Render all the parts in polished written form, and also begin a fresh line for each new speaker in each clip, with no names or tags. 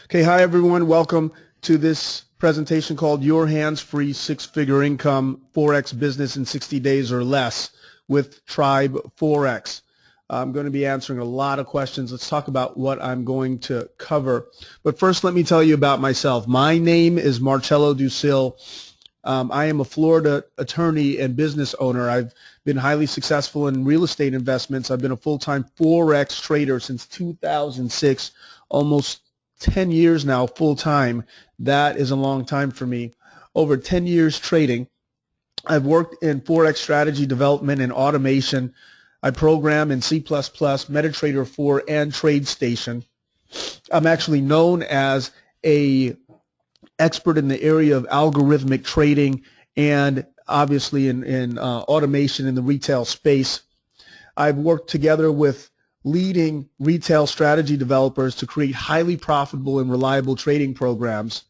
Okay, hi everyone. Welcome to this presentation called Your Hands-Free Six-Figure Income Forex Business in 60 Days or Less with Tribe Forex. I'm going to be answering a lot of questions. Let's talk about what I'm going to cover. But first, let me tell you about myself. My name is Marcello Ducil. I am a Florida attorney and business owner. I've been highly successful in real estate investments. I've been a full-time Forex trader since 2006, almost 10 years now full-time. That is a long time for me. Over 10 years trading. I've worked in Forex strategy development and automation. I program in C++, MetaTrader 4, and TradeStation. I'm actually known as a expert in the area of algorithmic trading and obviously in automation in the retail space. I've worked together with leading retail strategy developers to create highly profitable and reliable trading programs.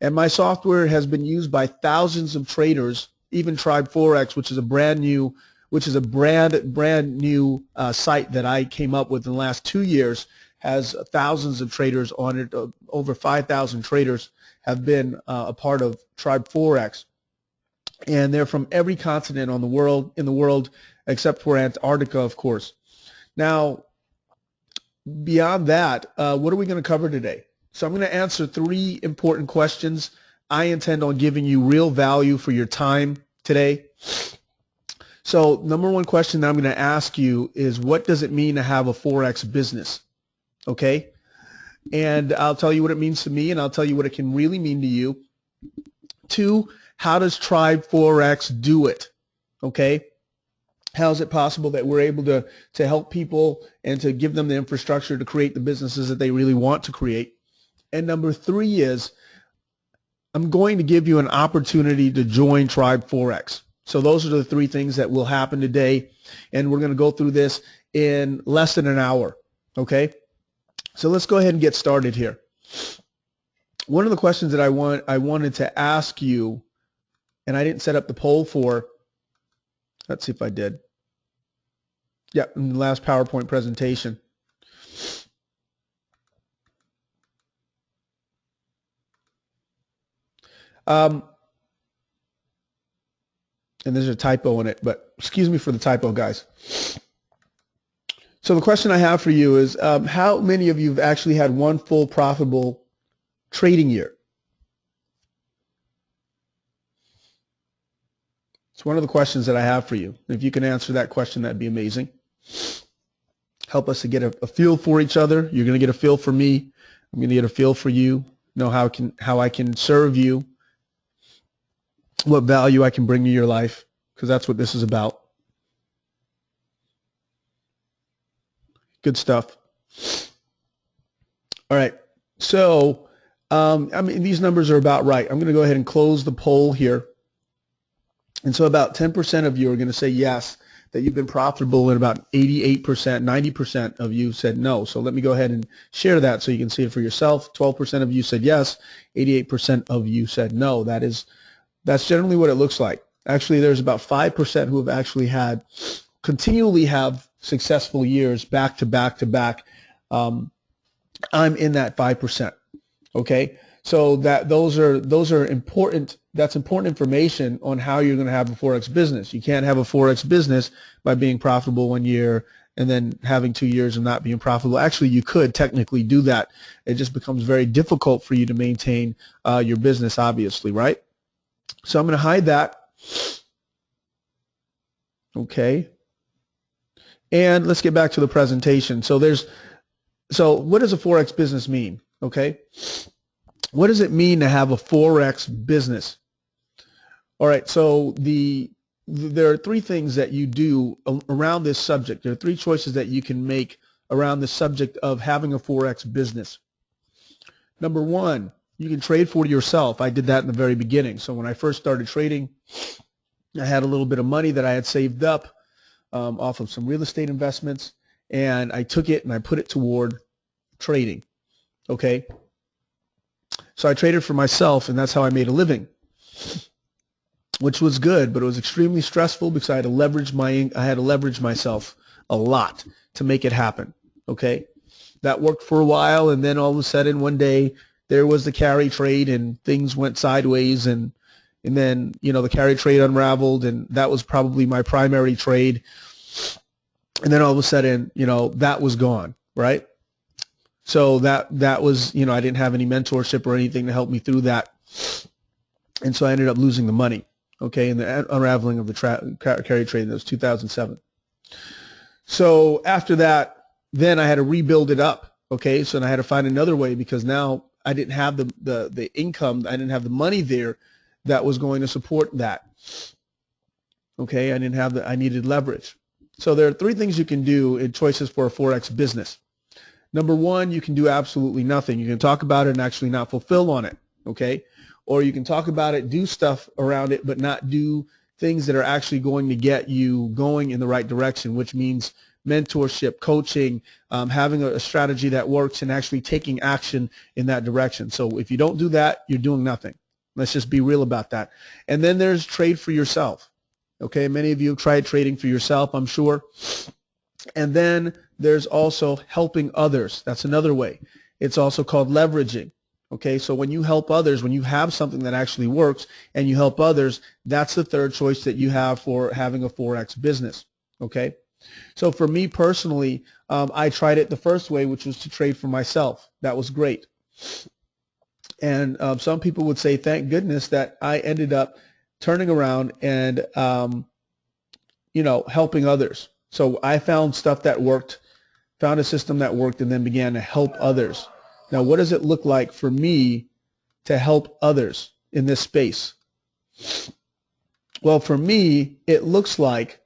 And my software has been used by thousands of traders, even Tribe Forex, which is a brand new site that I came up with in the last 2 years, has thousands of traders on it. Over 5,000 traders have been a part of Tribe Forex, and they're from every continent in the world except for Antarctica, of course. Now, beyond that, what are we going to cover today? So I'm going to answer 3 important questions. I intend on giving you real value for your time today. So number 1 question that I'm going to ask you is, what does it mean to have a Forex business? Okay? And I'll tell you what it means to me, and I'll tell you what it can really mean to you. 2, how does Tribe Forex do it? Okay? How is it possible that we're able to help people and to give them the infrastructure to create the businesses that they really want to create? And number 3 is, I'm going to give you an opportunity to join Tribe Forex. So those are the 3 things that will happen today, and we're going to go through this in less than an hour. Okay? So let's go ahead and get started here. One of the questions that I wanted to ask you, and I didn't set up the poll for, let's see if I did. Yeah, in the last PowerPoint presentation. And there's a typo in it, but excuse me for the typo, guys. So the question I have for you is, how many of you have actually had one full profitable trading year? It's one of the questions that I have for you. If you can answer that question, that'd be amazing. Help us to get a feel for each other. You're going to get a feel for me. I'm going to get a feel for you. Know how I can serve you. What value I can bring to your life, because that's what this is about. Good stuff. All right. So, these numbers are about right. I'm going to go ahead and close the poll here. And so about 10% of you are going to say yes, that you've been profitable, and about 88%, 90% of you said no. So let me go ahead and share that so you can see it for yourself. 12% of you said yes, 88% of you said no. That's generally what it looks like. Actually, there's about 5% who have actually continually have successful years back to back to back. I'm in that 5%. Okay, so those are important. That's important information on how you're going to have a Forex business. You can't have a Forex business by being profitable 1 year and then having 2 years of not being profitable. Actually, you could technically do that. It just becomes very difficult for you to maintain your business, obviously, right? So I'm going to hide that. Okay. And let's get back to the presentation. So what does a Forex business mean? Okay. What does it mean to have a Forex business? All right. So there are 3 things that you do around this subject. There are 3 choices that you can make around the subject of having a Forex business. Number 1, you can trade for yourself. I did that in the very beginning. So when I first started trading, I had a little bit of money that I had saved up off of some real estate investments, and I took it and I put it toward trading. Okay. So I traded for myself, and that's how I made a living, which was good, but it was extremely stressful because I had to leverage myself a lot to make it happen. Okay. That worked for a while, and then all of a sudden one day there was the carry trade and things went sideways, and then, you know, the carry trade unraveled, and that was probably my primary trade. And then all of a sudden, you know, that was gone, right? So that was, you know, I didn't have any mentorship or anything to help me through that. And so I ended up losing the money, okay, in the unraveling of the carry trade. That was 2007. So after that, then I had to rebuild it up, okay? So then I had to find another way, because now I didn't have the income, I didn't have the money there that was going to support that, okay? I needed leverage. So there are three things you can do in choices for a Forex business. Number one, you can do absolutely nothing. You can talk about it and actually not fulfill on it, okay? Or you can talk about it, do stuff around it, but not do things that are actually going to get you going in the right direction, which means mentorship, coaching, having a strategy that works, and actually taking action in that direction. So if you don't do that, you're doing nothing. Let's just be real about that. And then there's trade for yourself. Okay, many of you have tried trading for yourself, I'm sure. And then there's also helping others. That's another way. It's also called leveraging. Okay, so when you help others, when you have something that actually works and you help others, that's the third choice that you have for having a Forex business. Okay, so for me personally, I tried it the first way, which was to trade for myself. That was great. And some people would say, thank goodness that I ended up turning around and, you know, helping others. So I found stuff that worked, found a system that worked, and then began to help others. Now, what does it look like for me to help others in this space? Well, for me, it looks like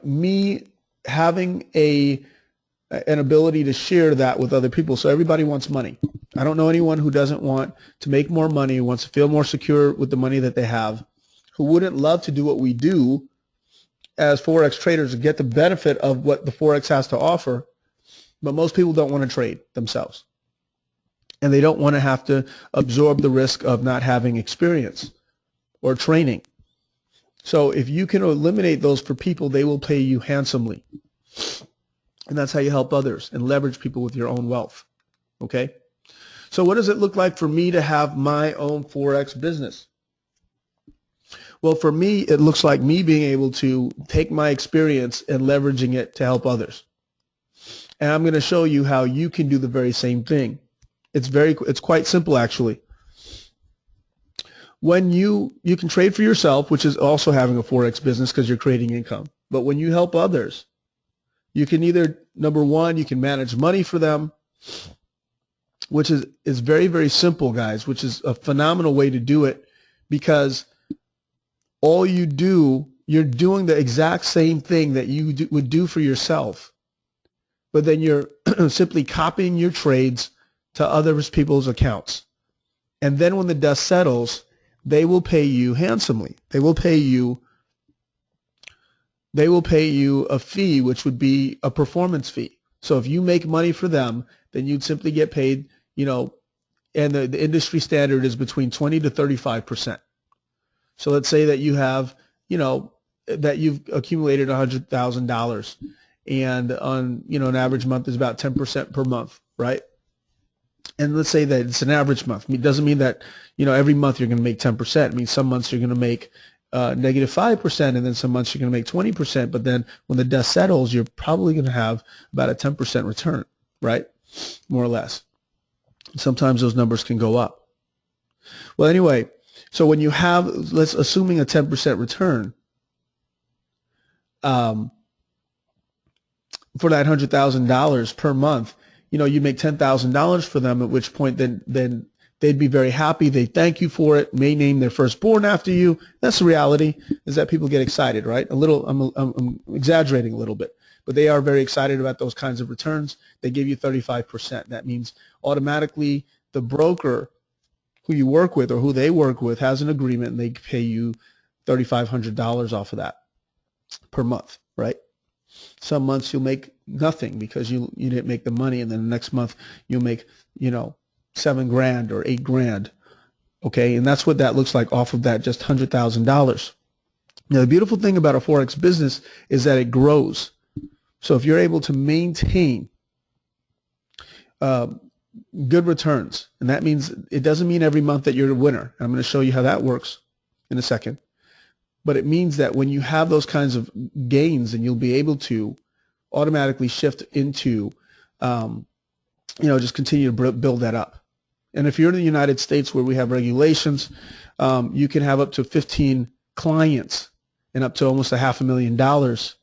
me having an ability to share that with other people. So everybody wants money. I don't know anyone who doesn't want to make more money, who wants to feel more secure with the money that they have, who wouldn't love to do what we do as Forex traders and get the benefit of what the Forex has to offer. But most people don't want to trade themselves, and they don't want to have to absorb the risk of not having experience or training. So if you can eliminate those for people, they will pay you handsomely. And that's how you help others and leverage people with your own wealth. Okay? So what does it look like for me to have my own Forex business? Well, for me, it looks like me being able to take my experience and leveraging it to help others. And I'm going to show you how you can do the very same thing. It's quite simple, actually. When you can trade for yourself, which is also having a Forex business because you're creating income. But when you help others, you can either, number one, you can manage money for them, which is very, very simple, guys, which is a phenomenal way to do it, because all you do, you're doing the exact same thing that you would do for yourself, but then you're simply copying your trades to other people's accounts. And then when the dust settles, they will pay you handsomely. They will pay you a fee, which would be a performance fee. So if you make money for them, then you'd simply get paid, you know, and the industry standard is between 20 to 35%. So let's say that you have, you know, that you've accumulated $100,000, and on, you know, an average month is about 10% per month, right? And let's say that it's an average month. It doesn't mean that, you know, every month you're going to make 10%. It means some months you're going to make negative 5%, and then some months you're going to make 20%. But then when the dust settles, you're probably going to have about a 10% return, right? More or less. Sometimes those numbers can go up. Well, anyway, so when you have, assuming a 10% return for that $100,000 per month, you know, you make $10,000 for them, at which point then they'd be very happy. They thank you for it, may name their firstborn after you. That's the reality, is that people get excited, right? I'm exaggerating a little bit, but they are very excited about those kinds of returns. They give you 35%. That means automatically the broker who you work with or who they work with has an agreement, and they pay you $3,500 off of that per month, right? Some months you'll make nothing because you didn't make the money, and then the next month you'll make, you know, $7,000 or $8,000. Okay, and that's what that looks like off of that just $100,000. Now the beautiful thing about a Forex business is that it grows. So if you're able to maintain uh, good returns. And that means it doesn't mean every month that you're a winner. I'm going to show you how that works in a second. But it means that when you have those kinds of gains, and you'll be able to automatically shift into, just continue to build that up. And if you're in the United States where we have regulations, you can have up to 15 clients and up to almost $500,000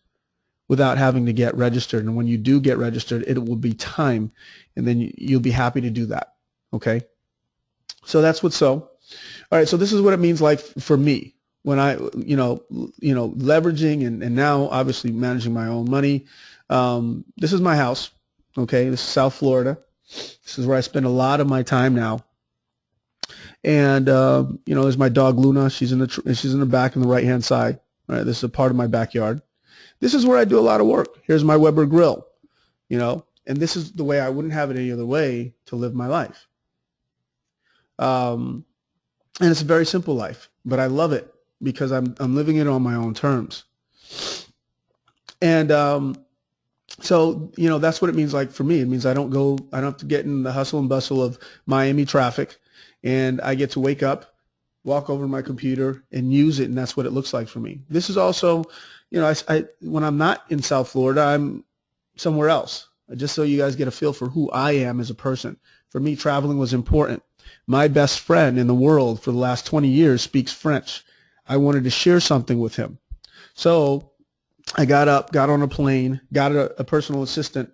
without having to get registered. And when you do get registered, it will be time, and then you'll be happy to do that. Okay? So that's what's so. All right, so this is what it means like for me when I, leveraging and now obviously managing my own money. This is my house. Okay, this is South Florida. This is where I spend a lot of my time now. And there's my dog Luna. She's in the back on the right hand side. All right, this is a part of my backyard. This is where I do a lot of work. Here's my Weber grill. And this is the way I wouldn't have it any other way to live my life. And it's a very simple life, but I love it because I'm living it on my own terms. And so, that's what it means like for me. It means I don't have to get in the hustle and bustle of Miami traffic, and I get to wake up, walk over to my computer and use it, and that's what it looks like for me. This is also, when I'm not in South Florida, I'm somewhere else. Just so you guys get a feel for who I am as a person. For me, traveling was important. My best friend in the world for the last 20 years speaks French. I wanted to share something with him. So I got up, got on a plane, got a personal assistant,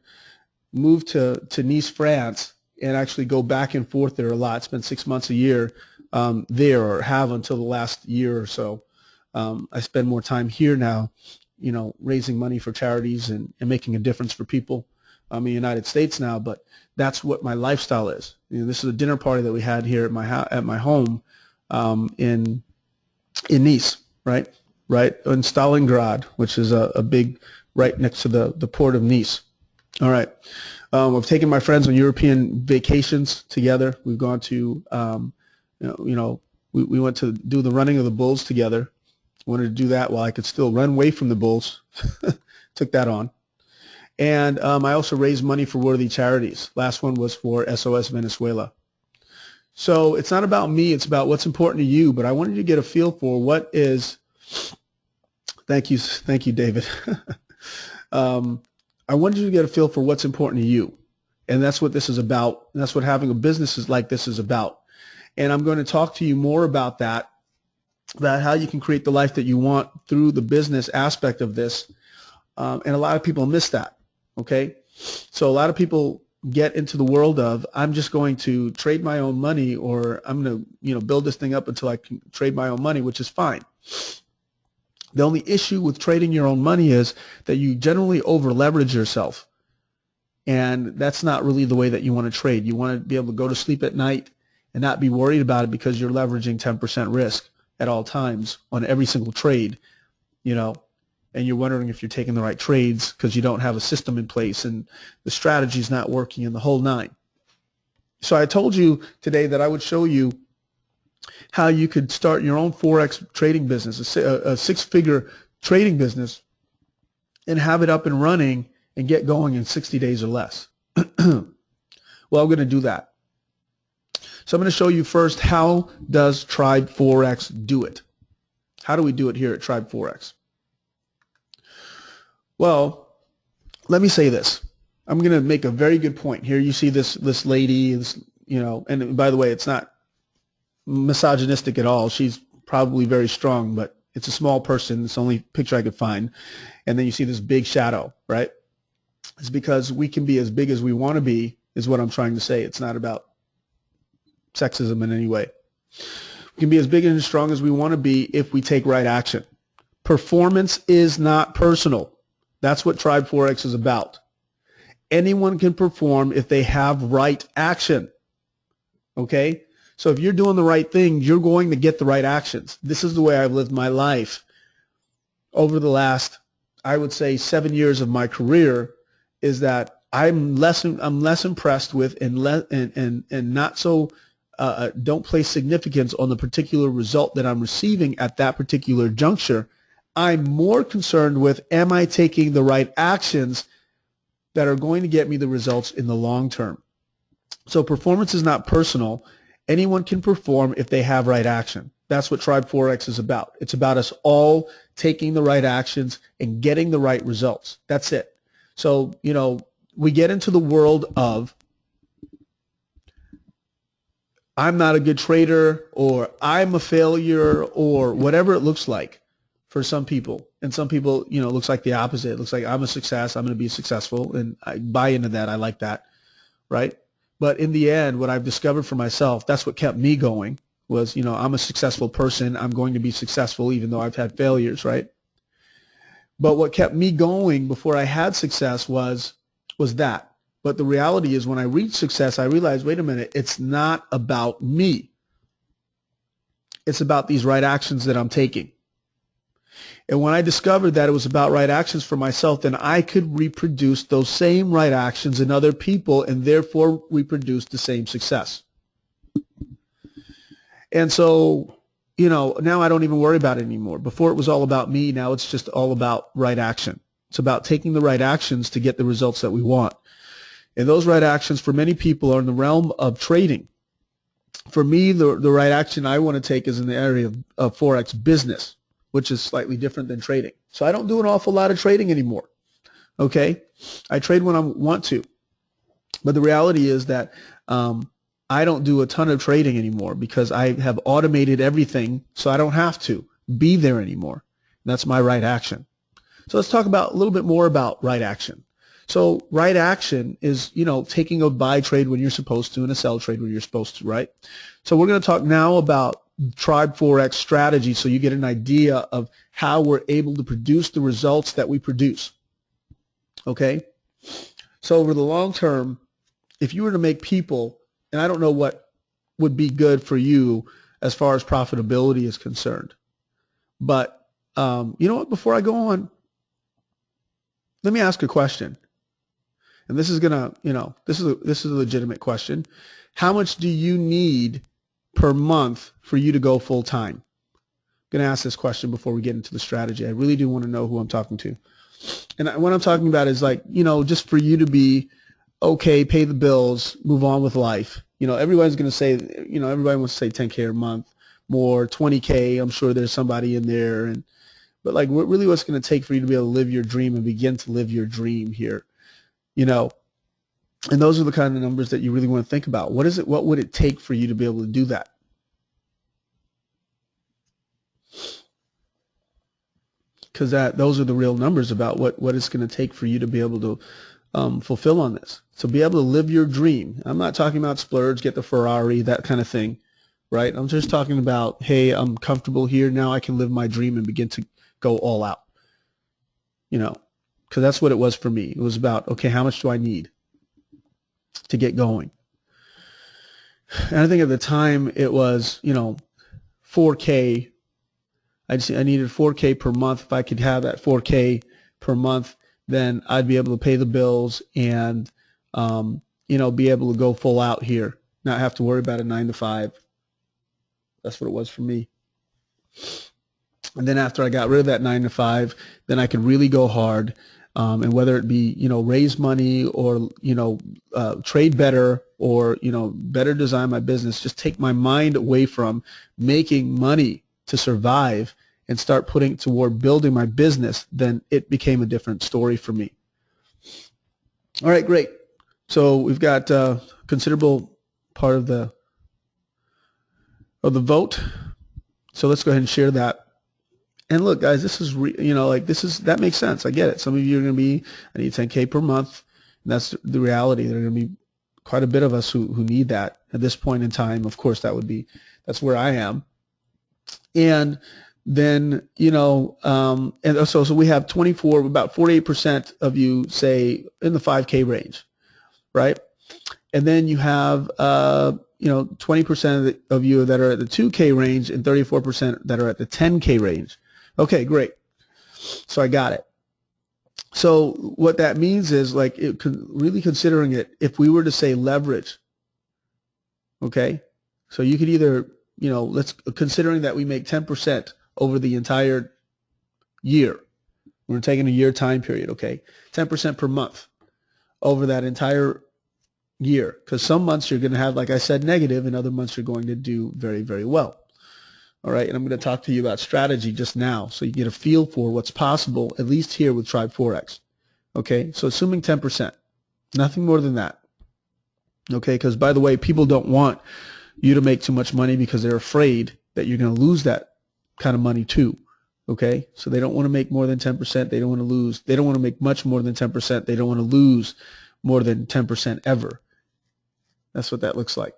moved to Nice, France, and actually go back and forth there a lot. Spend 6 months a year there, or have until the last year or so. I spend more time here now, raising money for charities and making a difference for people. I'm in the United States now, but that's what my lifestyle is. This is a dinner party that we had here at my home in Nice, right in Stalingrad, which is a big right next to the port of Nice. All right, I've taken my friends on European vacations together. We've gone to, we went to do the running of the bulls together. Wanted to do that while I could still run away from the bulls. Took that on. And I also raised money for worthy charities. Last one was for SOS Venezuela. So it's not about me, it's about what's important to you. But I wanted you to get a feel for what is, thank you, David. I wanted you to get a feel for what's important to you. And that's what this is about. And that's what having a business like this is about. And I'm going to talk to you more about that, about how you can create the life that you want through the business aspect of this. And a lot of people miss that. Okay, so a lot of people get into the world of, I'm just going to trade my own money, or I'm going to build this thing up until I can trade my own money, which is fine. The only issue with trading your own money is that you generally over leverage yourself, and that's not really the way that you want to trade. You want to be able to go to sleep at night and not be worried about it because you're leveraging 10% risk at all times on every single trade, and you're wondering if you're taking the right trades because you don't have a system in place and the strategy's not working and the whole nine. So I told you today that I would show you how you could start your own Forex trading business, a six-figure trading business, and have it up and running and get going in 60 days or less. Well, I'm going to do that. So I'm going to show you first, how does Tribe Forex do it? How do we do it here at Tribe Forex? Well, let me say this. I'm going to make a very good point. Here you see this lady, and by the way, it's not misogynistic at all. She's probably very strong, but it's a small person. It's the only picture I could find. And then you see this big shadow, right? It's because we can be as big as we want to be, is what I'm trying to say. It's not about sexism in any way. We can be as big and as strong as we want to be if we take right action. Performance is not personal. That's what Tribe Forex is about. Anyone can perform if they have right action. Okay? So if you're doing the right thing, you're going to get the right actions. This is the way I've lived my life over the last, I would say, 7 years of my career, is that I'm less impressed with and not so don't place significance on the particular result that I'm receiving at that particular juncture. I'm more concerned with, am I taking the right actions that are going to get me the results in the long term? So performance is not personal. Anyone can perform if they have right action. That's what Tribe Forex is about. It's about us all taking the right actions and getting the right results. That's it. So, we get into the world of I'm not a good trader, or I'm a failure, or whatever it looks like for some people. And some people, it looks like the opposite. It looks like I'm a success. I'm going to be successful. And I buy into that. I like that. Right? But in the end, what I've discovered for myself, that's what kept me going was, I'm a successful person. I'm going to be successful even though I've had failures, right? But what kept me going before I had success was that. But the reality is when I reached success, I realized, wait a minute, it's not about me. It's about these right actions that I'm taking. And when I discovered that it was about right actions for myself, then I could reproduce those same right actions in other people and therefore reproduce the same success. And so, now I don't even worry about it anymore. Before it was all about me. Now it's just all about right action. It's about taking the right actions to get the results that we want. And those right actions for many people are in the realm of trading. For me, the right action I want to take is in the area of Forex business, which is slightly different than trading. So I don't do an awful lot of trading anymore. Okay? I trade when I want to. But the reality is that I don't do a ton of trading anymore because I have automated everything, so I don't have to be there anymore. That's my right action. So let's talk about a little bit more about right action. So right action is, taking a buy trade when you're supposed to and a sell trade when you're supposed to, right? So we're going to talk now about Tribe Forex strategy so you get an idea of how we're able to produce the results that we produce. Okay? So over the long term, if you were to make people, and I don't know what would be good for you as far as profitability is concerned, but you know what? Before I go on, let me ask a question. And this is gonna, this is a legitimate question. How much do you need per month for you to go full time? I'm gonna ask this question before we get into the strategy. I really do want to know who I'm talking to. And what I'm talking about is like, just for you to be okay, pay the bills, move on with life. Everybody's gonna say, everybody wants to say 10K a month, more 20K. I'm sure there's somebody in there, but like, what's gonna take for you to be able to live your dream and begin to live your dream here? And those are the kind of numbers that you really want to think about. What would it take for you to be able to do that? Because those are the real numbers about what it's going to take for you to be able to fulfill on this. So be able to live your dream. I'm not talking about splurge, get the Ferrari, that kind of thing, right? I'm just talking about, hey, I'm comfortable here. Now I can live my dream and begin to go all out, because that's what it was for me. It was about, okay, how much do I need to get going? And I think at the time it was, 4K. I needed 4K per month. If I could have that 4K per month, then I'd be able to pay the bills and, be able to go full out here, not have to worry about a 9 to 5. That's what it was for me. And then after I got rid of that 9 to 5, then I could really go hard. And whether it be, raise money or, trade better or, better design my business, just take my mind away from making money to survive and start putting toward building my business, then it became a different story for me. All right, great. So we've got a considerable part of the vote. So let's go ahead and share that. And look, guys, this is, that makes sense. I get it. Some of you are going to be, I need 10K per month. And that's the reality. There are going to be quite a bit of us who need that at this point in time. Of course, that's where I am. And then, and so we have about 48% of you say in the 5K range, right? And then you have, 20% of you that are at the 2K range and 34% that are at the 10K range. Okay, great. So I got it. So what that means is really considering it, if we were to say leverage, okay, so you could either, considering that we make 10% over the entire year, we're taking a year time period, okay, 10% per month over that entire year, because some months you're going to have, like I said, negative, and other months you're going to do very, very well. All right, and I'm going to talk to you about strategy just now so you get a feel for what's possible, at least here with Tribe Forex. Okay, so assuming 10%, nothing more than that. Okay, because by the way, people don't want you to make too much money because they're afraid that you're going to lose that kind of money too. Okay, so they don't want to make more than 10%. They don't want to lose. They don't want to make much more than 10%. They don't want to lose more than 10% ever. That's what that looks like.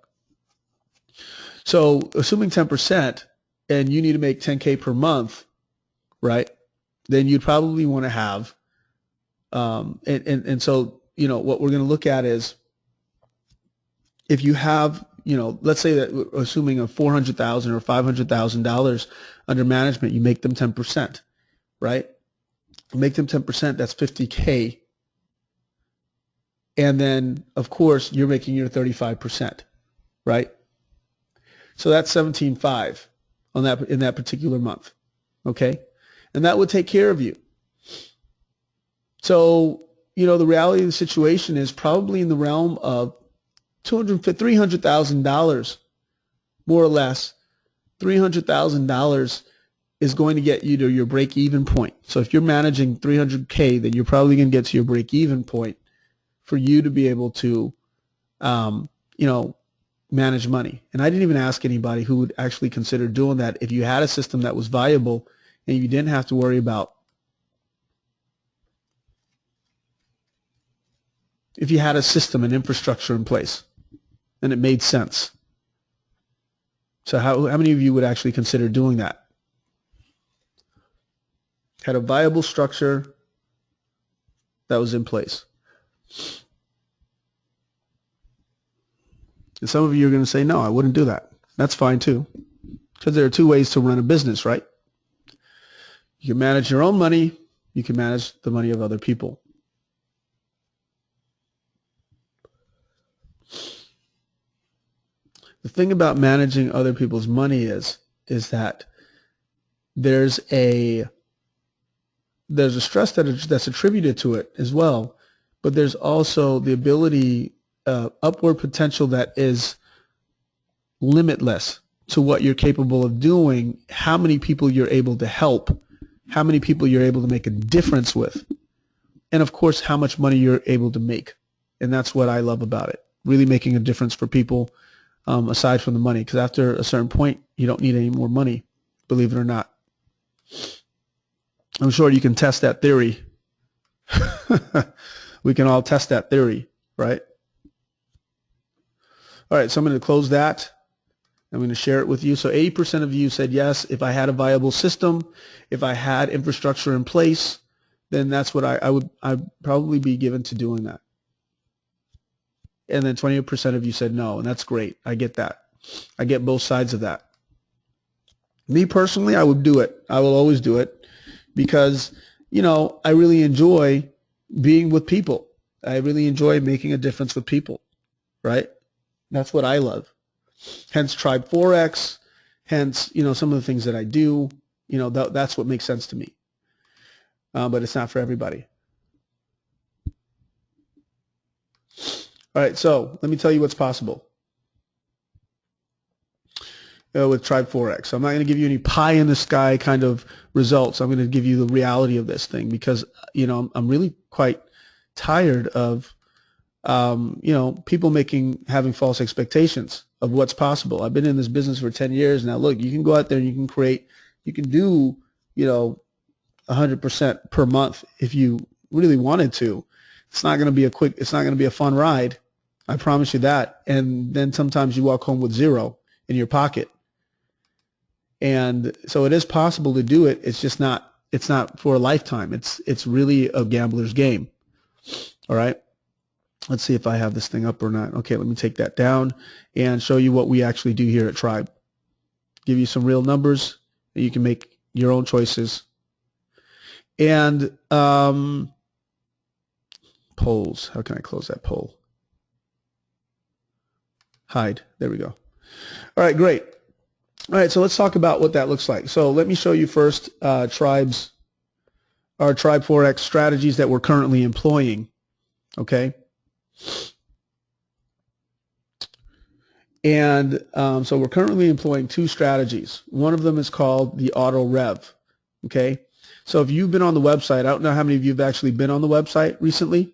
So assuming 10%, and you need to make 10K per month, right? Then you'd probably want to have, and so, you know, what we're going to look at is if you have, you know, let's say that assuming a $400,000 or $500,000 under management, you make them 10%, right? Make them 10%, that's 50K. And then, of course, you're making your 35%, right? So that's 17.5 on that in that particular month, okay? And that would take care of you. So, you know, the reality of the situation is probably in the realm of $300,000, more or less. $300,000 is going to get you to your break-even point. So if you're managing 300K, then you're probably going to get to your break-even point for you to be able to, you know, manage money. And I didn't even ask anybody who would actually consider doing that if you had a system that was viable and you didn't have to worry about, if you had a system and infrastructure in place and it made sense. So how many of you would actually consider doing that? Had a viable structure that was in place. And some of you are going to say, no, I wouldn't do that. That's fine too. Because there are two ways to run a business, right? You can manage your own money. You can manage the money of other people. The thing about managing other people's money is that there's a stress that's attributed to it as well, but there's also the ability, upward potential that is limitless to what you're capable of doing, how many people you're able to help, how many people you're able to make a difference with, and of course how much money you're able to make. And that's what I love about it, really making a difference for people, aside from the money, because after a certain point you don't need any more money, believe it or not. I'm sure you can test that theory. We can all test that theory, right? All right, so I'm going to close that. I'm going to share it with you. So 80% of you said yes. If I had a viable system, if I had infrastructure in place, then that's what I'd probably be given to doing that. And then 20% of you said no, and that's great. I get that. I get both sides of that. Me personally, I would do it. I will always do it because, you know, I really enjoy being with people. I really enjoy making a difference with people, right? That's what I love. Hence Tribe Forex, hence, you know, some of the things that I do, you know, that's what makes sense to me. But it's not for everybody. All right, so let me tell you what's possible with Tribe Forex. So I'm not going to give you any pie in the sky kind of results. I'm going to give you the reality of this thing because, you know, I'm really quite tired of, you know, people having false expectations of what's possible. I've been in this business for 10 years now. Look, you can go out there and you can do, you know, 100% per month if you really wanted to. It's not going to be a fun ride. I promise you that. And then sometimes you walk home with zero in your pocket. And so it is possible to do it. It's not for a lifetime. It's really a gambler's game. All right. Let's see if I have this thing up or not. Okay, let me take that down and show you what we actually do here at Tribe. Give you some real numbers that you can make your own choices. And polls. How can I close that poll? Hide. There we go. All right, great. All right, so let's talk about what that looks like. So let me show you first our Tribe Forex strategies that we're currently employing. Okay. And so we're currently employing two strategies. One of them is called the auto rev. Okay. So if you've been on the website, I don't know how many of you have actually been on the website recently,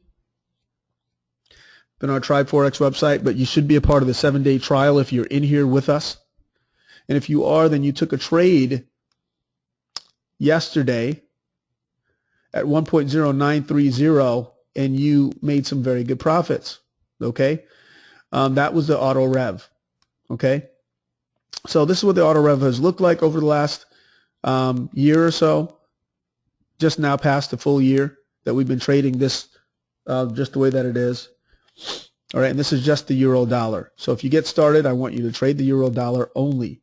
been on our Tribe Forex website, but you should be a part of the 7-day trial if you're in here with us. And if you are, then you took a trade yesterday at 1.0930 and you made some very good profits. Okay. That was the auto rev. Okay. So this is what the auto rev has looked like over the last year or so. Just now past the full year that we've been trading this just the way that it is. All right, and this is just the euro dollar. So if you get started, I want you to trade the euro dollar only.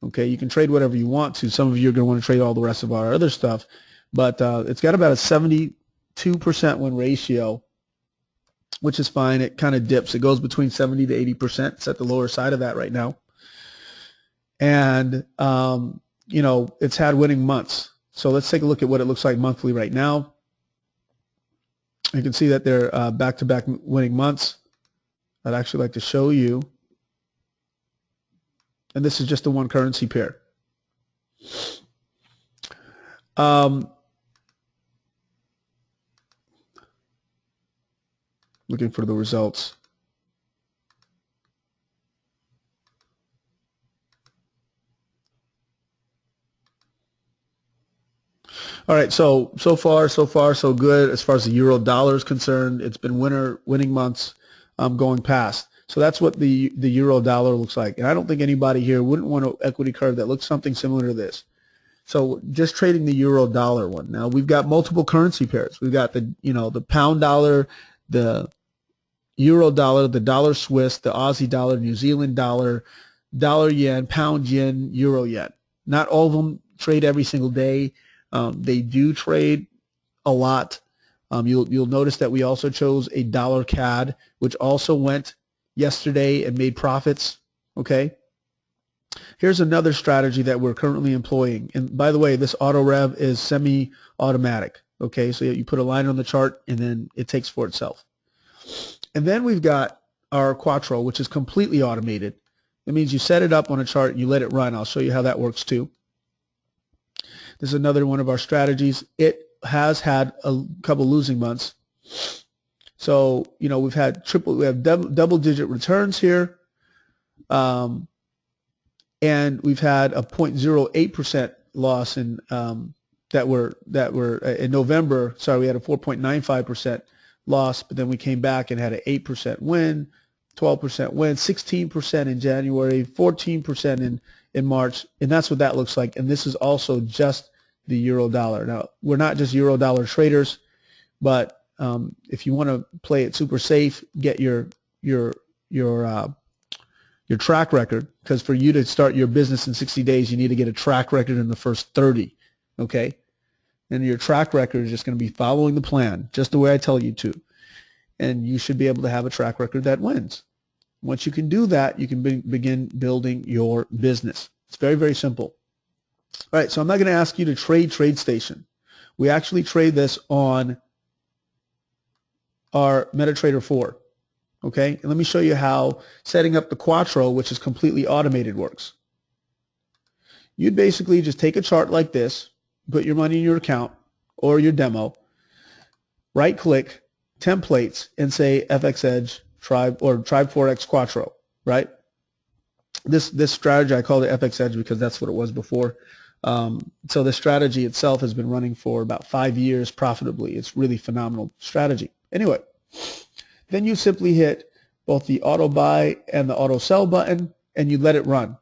Okay, you can trade whatever you want to. Some of you are going to want to trade all the rest of our other stuff, but it's got about a 72% win ratio, which is fine. It kind of dips. It goes between 70 to 80%. It's at the lower side of that right now. And, you know, it's had winning months. So let's take a look at what it looks like monthly right now. You can see that they're back-to-back winning months. I'd actually like to show you. And this is just the one currency pair. Looking for the results. All right, so far so good as far as the euro dollar is concerned. It's been winning months going past. So that's what the euro dollar looks like. And I don't think anybody here wouldn't want an equity curve that looks something similar to this. So just trading the euro dollar one. Now we've got multiple currency pairs. We've got the pound dollar, the euro dollar, the dollar Swiss, the Aussie dollar, New Zealand dollar, dollar yen, pound yen, euro yen. Not all of them trade every single day. They do trade a lot. You'll notice that we also chose a dollar CAD, which also went yesterday and made profits. Okay. Here's another strategy that we're currently employing. And by the way, this auto rev is semi-automatic. Okay, so you put a line on the chart and then it takes for itself. And then we've got our Quattro, which is completely automated. That means you set it up on a chart and you let it run. I'll show you how that works too. This is another one of our strategies. It has had a couple losing months. So, you know, we have double-digit returns here. And we've had a 0.08% loss in that were in November. Sorry, we had a 4.95% loss, but then we came back and had an 8% win, 12% win, 16% in January, 14% in March, and that's what that looks like. And this is also just the euro dollar. Now, we're not just euro dollar traders, but if you want to play it super safe, get your track record, because for you to start your business in 60 days, you need to get a track record in the first 30, okay? And your track record is just going to be following the plan, just the way I tell you to. And you should be able to have a track record that wins. Once you can do that, you can begin building your business. It's very, very simple. All right, so I'm not going to ask you to trade TradeStation. We actually trade this on our MetaTrader 4. Okay, and let me show you how setting up the Quattro, which is completely automated, works. You'd basically just take a chart like this, put your money in your account or your demo, right-click, templates, and say FX Edge Tribe or Tribe Forex Quattro, right? This strategy, I called it FX Edge because that's what it was before. So the strategy itself has been running for about 5 years profitably. It's really phenomenal strategy. Anyway. Then you simply hit both the auto buy and the auto sell button and you let it run.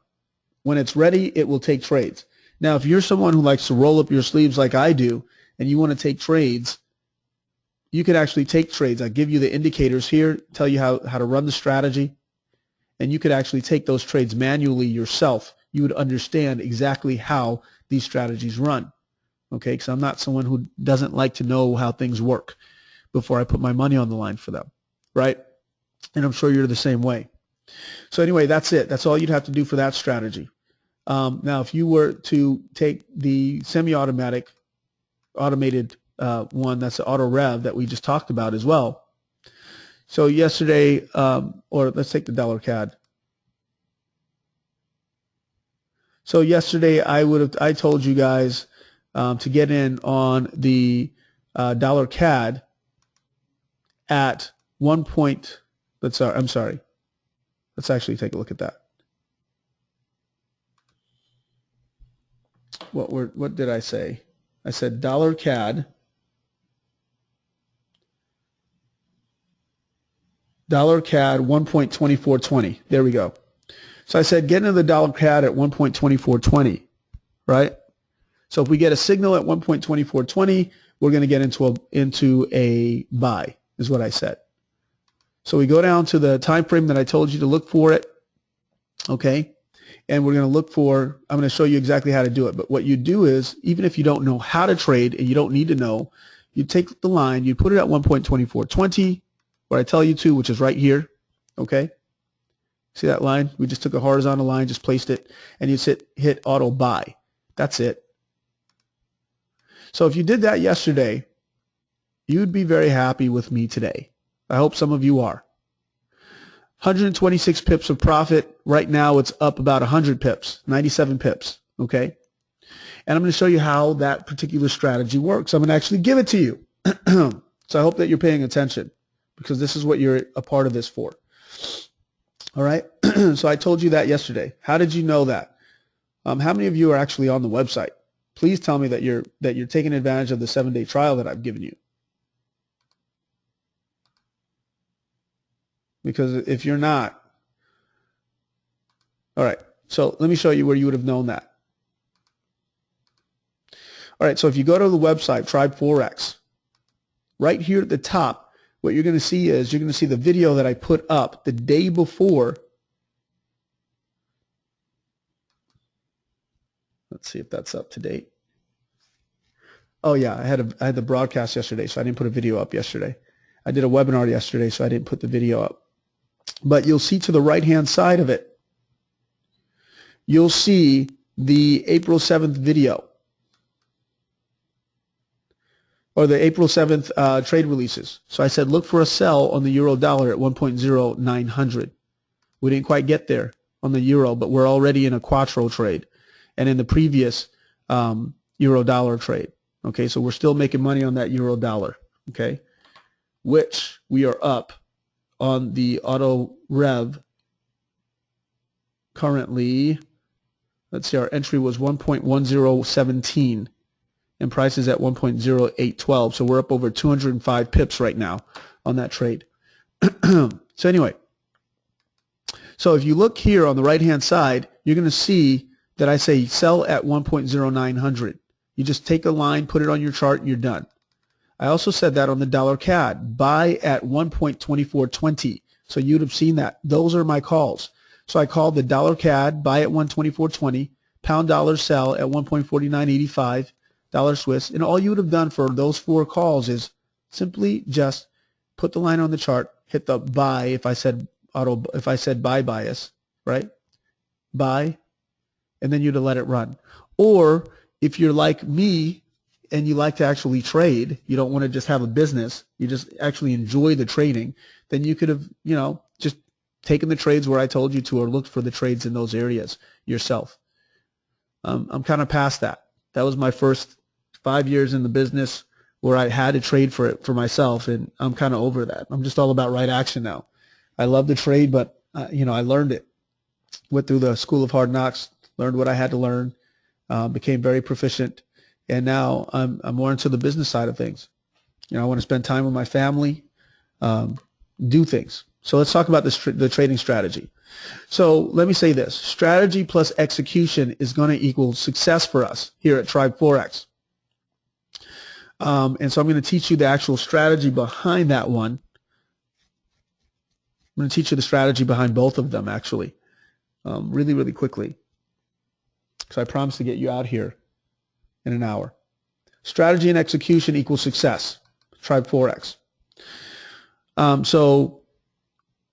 When it's ready, it will take trades. Now, if you're someone who likes to roll up your sleeves like I do and you want to take trades, you can actually take trades. I give you the indicators here, tell you how to run the strategy, and you could actually take those trades manually yourself. You would understand exactly how these strategies run, okay? Because I'm not someone who doesn't like to know how things work before I put my money on the line for them. Right? And I'm sure you're the same way. So anyway, that's it. That's all you'd have to do for that strategy. Now, if you were to take the semi-automatic, automated one, that's the auto rev that we just talked about as well. So yesterday, or let's take the dollar CAD. So yesterday I told you guys to get in on the dollar CAD at 1 point. I'm sorry. Let's actually take a look at that. What did I say? I said dollar CAD. Dollar CAD 1.2420. There we go. So I said get into the dollar CAD at 1.2420, right? So if we get a signal at 1.2420, we're going to get into a buy, is what I said. So we go down to the time frame that I told you to look for it, okay? And we're going to look for, I'm going to show you exactly how to do it. But what you do is, even if you don't know how to trade and you don't need to know, you take the line, you put it at 1.2420, where I tell you to, which is right here, okay? See that line? We just took a horizontal line, just placed it, and you hit auto buy. That's it. So if you did that yesterday, you'd be very happy with me today. I hope some of you are. 126 pips of profit. Right now it's up about 100 pips, 97 pips, okay? And I'm going to show you how that particular strategy works. I'm going to actually give it to you. So I hope that you're paying attention, because this is what you're a part of this for. All right? So I told you that yesterday. How did you know that? How many of you are actually on the website? Please tell me that you're taking advantage of the 7-day trial that I've given you. Because if you're not, all right, so let me show you where you would have known that. All right, so if you go to the website, Tribe Forex, right here at the top, what you're going to see is you're going to see the video that I put up the day before. Let's see if that's up to date. Oh yeah, I had the broadcast yesterday, so I didn't put a video up yesterday. I did a webinar yesterday, so I didn't put the video up. But you'll see to the right-hand side of it, you'll see the April 7th video, or the April 7th trade releases. So I said look for a sell on the euro dollar at 1.0900. We didn't quite get there on the euro, but we're already in a quattro trade and in the previous euro dollar trade. Okay, so we're still making money on that euro dollar, okay, which we are up on the auto rev currently. Let's see, our entry was 1.1017 and price is at 1.0812, so we're up over 205 pips right now on that trade. So anyway, so if you look here on the right hand side, you're going to see that I say sell at 1.0900. You just take a line, put it on your chart, and you're done. I also said that on the dollar CAD, buy at 1.2420. So you'd have seen that. Those are my calls. So I called the dollar CAD, buy at 124.20, pound dollar sell at 1.4985, dollar Swiss. And all you would have done for those 4 calls is simply just put the line on the chart, hit the buy if I said buy bias, right? Buy, and then you'd have let it run. Or if you're like me and you like to actually trade, you don't want to just have a business, you just actually enjoy the trading, then you could have, just taken the trades where I told you to, or looked for the trades in those areas yourself. I'm kind of past that. That was my first 5 years in the business where I had to trade for it for myself, and I'm kind of over that. I'm just all about right action now. I love the trade, but I learned it. Went through the school of hard knocks, learned what I had to learn, became very proficient, and now I'm more into the business side of things. I want to spend time with my family, do things. So let's talk about the trading strategy. So let me say this. Strategy plus execution is going to equal success for us here at Tribe Forex. And so I'm going to teach you the actual strategy behind that one. I'm going to teach you the strategy behind both of them, actually, really, really quickly. So I promise to get you out here in an hour. Strategy and execution equals success. Tribe Forex. So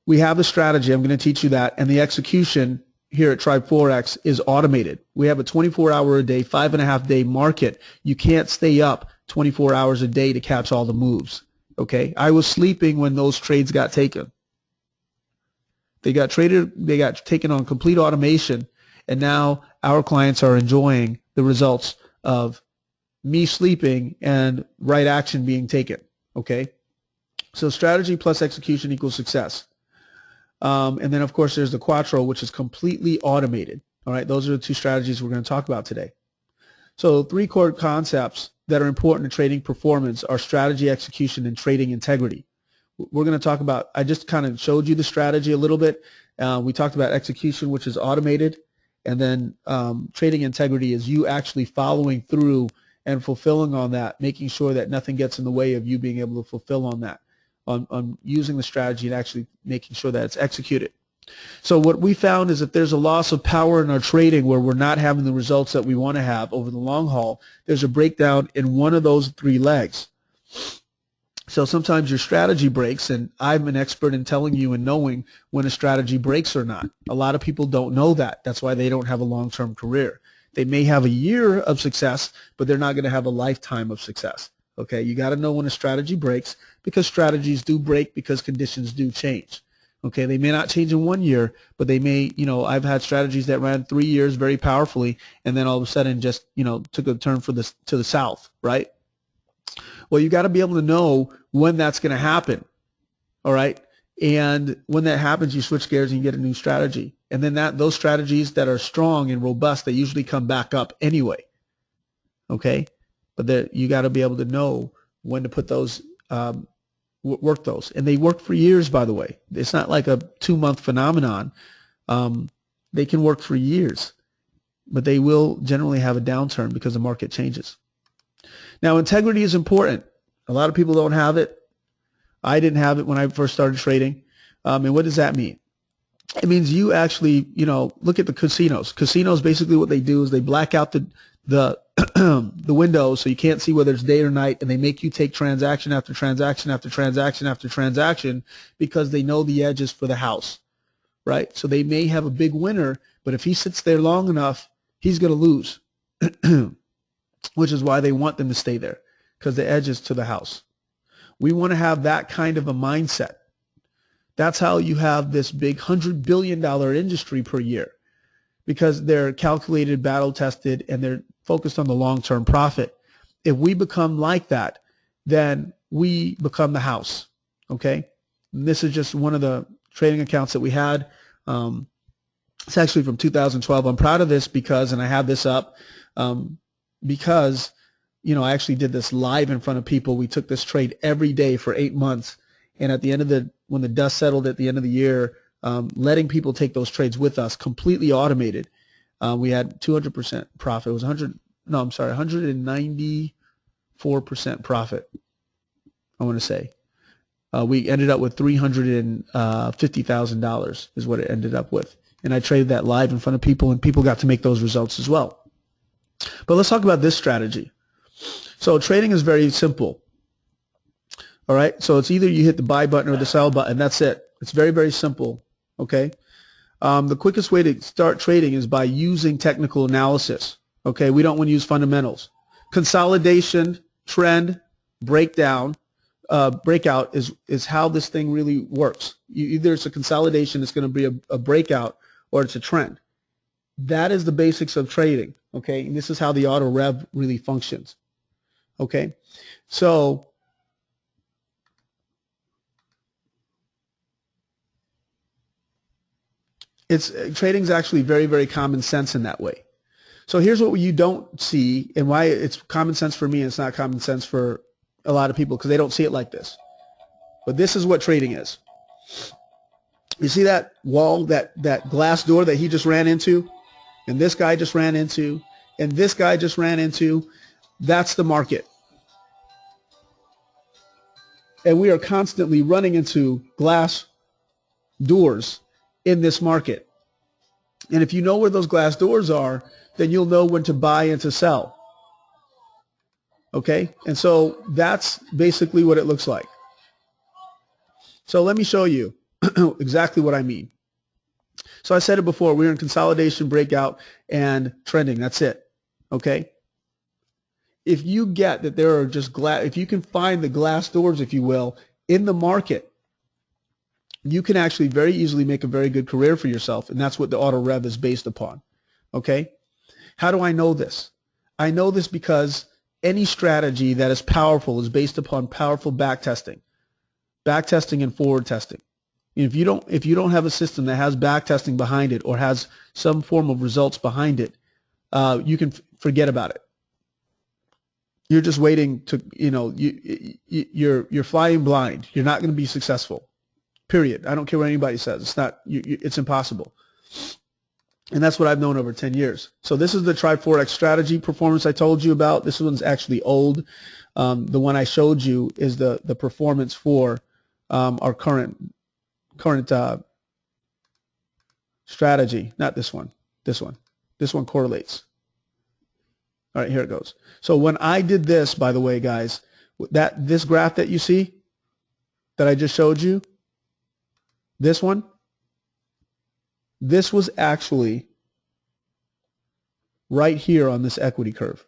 we have the strategy. I'm going to teach you that. And the execution here at Tribe Forex is automated. We have a 24-hour-a-day, 5.5-day market. You can't stay up 24 hours a day to catch all the moves. Okay? I was sleeping when those trades got taken. They got taken on complete automation, And now our clients are enjoying the results of me sleeping and right action being taken. Okay? So strategy plus execution equals success. And then, of course, there's the Quattro, which is completely automated. All right? Those are the two strategies we're going to talk about today. So 3 core concepts that are important in trading performance are strategy, execution, and trading integrity. We're going to talk about, I just kind of showed you the strategy a little bit. We talked about execution, which is automated. And then trading integrity is you actually following through and fulfilling on that, making sure that nothing gets in the way of you being able to fulfill on that, on using the strategy and actually making sure that it's executed. So what we found is if there's a loss of power in our trading where we're not having the results that we want to have over the long haul, there's a breakdown in one of those 3 legs. So sometimes your strategy breaks, and I'm an expert in telling you and knowing when a strategy breaks or not. A lot of people don't know that. That's why they don't have a long-term career. They may have a year of success, but they're not going to have a lifetime of success. Okay, you got to know when a strategy breaks, because strategies do break because conditions do change. Okay, they may not change in 1 year, but they may, I've had strategies that ran 3 years very powerfully, and then all of a sudden just, took a turn to the south, right? Well, you got to be able to know when that's going to happen, all right? And when that happens, you switch gears and you get a new strategy. And then those strategies that are strong and robust, they usually come back up anyway, okay? But you got to be able to know when to put those, work those. And they work for years, by the way. It's not like a 2-month phenomenon. They can work for years, but they will generally have a downturn because the market changes. Now, integrity is important. A lot of people don't have it. I didn't have it when I first started trading. And what does that mean? It means you actually, look at the casinos. Casinos, basically what they do is they black out the windows so you can't see whether it's day or night, and they make you take transaction after transaction after transaction after transaction because they know the edges for the house, right? So they may have a big winner, but if he sits there long enough, he's going to lose, which is why they want them to stay there, because the edge is to the house. We want to have that kind of a mindset. That's how you have this big $100 billion industry per year, because they're calculated, battle-tested, and they're focused on the long-term profit. If we become like that, then we become the house, okay? And this is just one of the trading accounts that we had. It's actually from 2012. I'm proud of this because, and I have this up, because, I actually did this live in front of people. We took this trade every day for 8 months. And at the end of when the dust settled at the end of the year, letting people take those trades with us, completely automated. We had 200% profit. It was 194% profit, I want to say. We ended up with $350,000 is what it ended up with. And I traded that live in front of people, and people got to make those results as well. But let's talk about this strategy. So trading is very simple. All right, so it's either you hit the buy button or the sell button. That's it. It's very, very simple, okay? The quickest way to start trading is by using technical analysis, okay? We don't want to use fundamentals. Consolidation, trend, breakdown, breakout is how this thing really works. Either it's a consolidation, it's going to be a breakout, or it's a trend. That is the basics of trading, okay? And this is how the auto rev really functions, okay? So trading is actually very, very common sense in that way. So here's what you don't see, and why it's common sense for me and it's not common sense for a lot of people, because they don't see it like this. But this is what trading is. You see that wall, that glass door that he just ran into, and this guy just ran into, and this guy just ran into? That's the market. And we are constantly running into glass doors in this market. And if you know where those glass doors are, then you'll know when to buy and to sell. Okay? And so that's basically what it looks like. So let me show you exactly what I mean. So I said it before, we're in consolidation, breakout, and trending. That's it. Okay? If you get that there are just if you can find the glass doors, if you will, in the market, you can actually very easily make a very good career for yourself, and that's what the auto rev is based upon. Okay? How do I know this? I know this because any strategy that is powerful is based upon powerful backtesting and forward testing. If you don't have a system that has backtesting behind it or has some form of results behind it, you can forget about it. You're just waiting to, you're flying blind. You're not going to be successful. Period. I don't care what anybody says. It's impossible. And that's what I've known over 10 years. So this is the Tribe Forex strategy performance I told you about. This one's actually old. The one I showed you is the performance for our current strategy. Not this one. This one. This one correlates. All right, here it goes. So when I did this, by the way, guys, this graph that you see that I just showed you, this one, this was actually right here on this equity curve.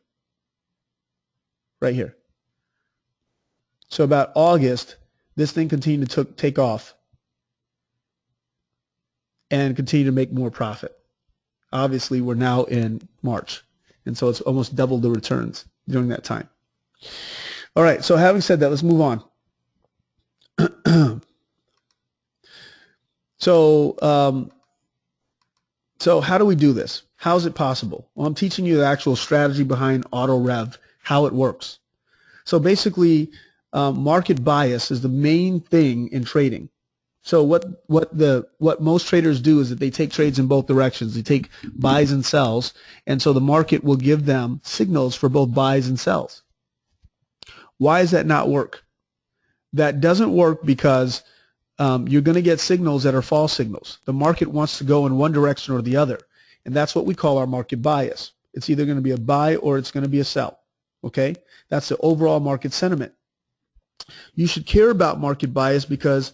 Right here. So about August, this thing continued to take off and continue to make more profit. Obviously, we're now in March, and so it's almost double the returns during that time. All right, so having said that, let's move on. So how do we do this? How is it possible? Well, I'm teaching you the actual strategy behind auto rev, how it works. So basically, market bias is the main thing in trading. So what most traders do is that they take trades in both directions. They take buys and sells, and so the market will give them signals for both buys and sells. Why does that not work? That doesn't work because you're going to get signals that are false signals. The market wants to go in one direction or the other, and that's what we call our market bias. It's either going to be a buy or it's going to be a sell. Okay? That's the overall market sentiment. You should care about market bias because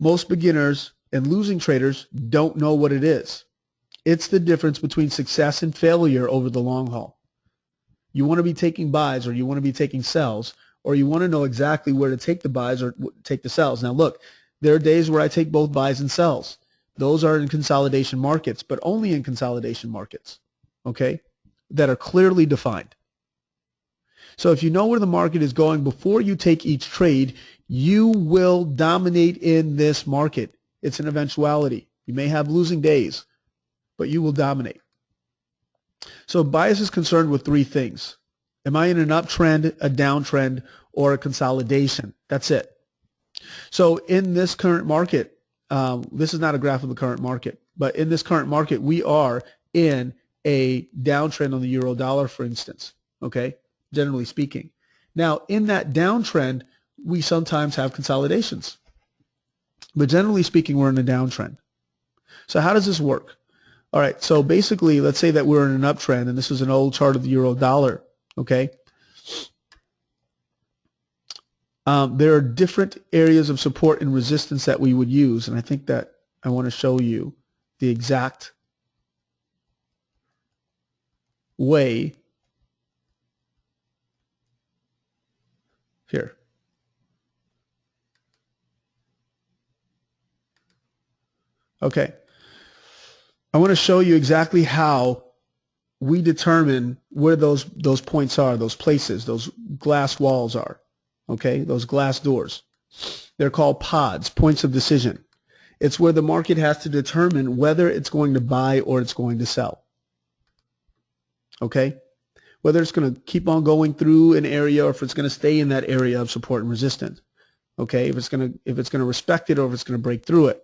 most beginners and losing traders don't know what it is. It's the difference between success and failure over the long haul. You want to be taking buys or you want to be taking sells, or you want to know exactly where to take the buys or take the sells. Now look, there are days where I take both buys and sells. Those are in consolidation markets, but only in consolidation markets, okay, that are clearly defined. So if you know where the market is going before you take each trade, you will dominate in this market. It's an eventuality. You may have losing days, but you will dominate. So bias is concerned with three things. Am I in an uptrend, a downtrend, or a consolidation? That's it. So in this current market, this is not a graph of the current market, but in this current market, we are in a downtrend on the euro dollar, for instance, okay, generally speaking. Now, in that downtrend, we sometimes have consolidations, but generally speaking, we're in a downtrend. So how does this work? All right, so basically, let's say that we're in an uptrend, and this is an old chart of the euro dollar, okay? There are different areas of support and resistance that we would use, and I think that I want to show you the exact way here. Okay. I want to show you exactly how we determine where those points are, those places, those glass walls are, okay, those glass doors. They're called pods, points of decision. It's where the market has to determine whether it's going to buy or it's going to sell, okay, whether it's going to keep on going through an area or if it's going to stay in that area of support and resistance, okay, if it's going to respect it or if it's going to break through it.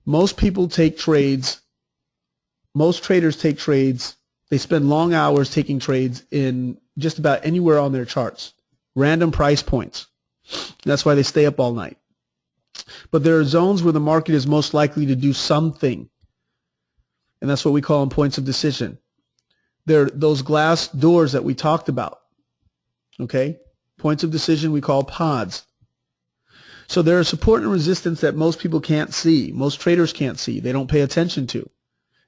Most people take trades. Most traders take trades. They spend long hours taking trades in just about anywhere on their charts. Random price points. That's why they stay up all night. But there are zones where the market is most likely to do something. And that's what we call them points of decision. They're those glass doors that we talked about. Okay? Points of decision we call pods. So there are support and resistance that most people can't see. Most traders can't see. They don't pay attention to.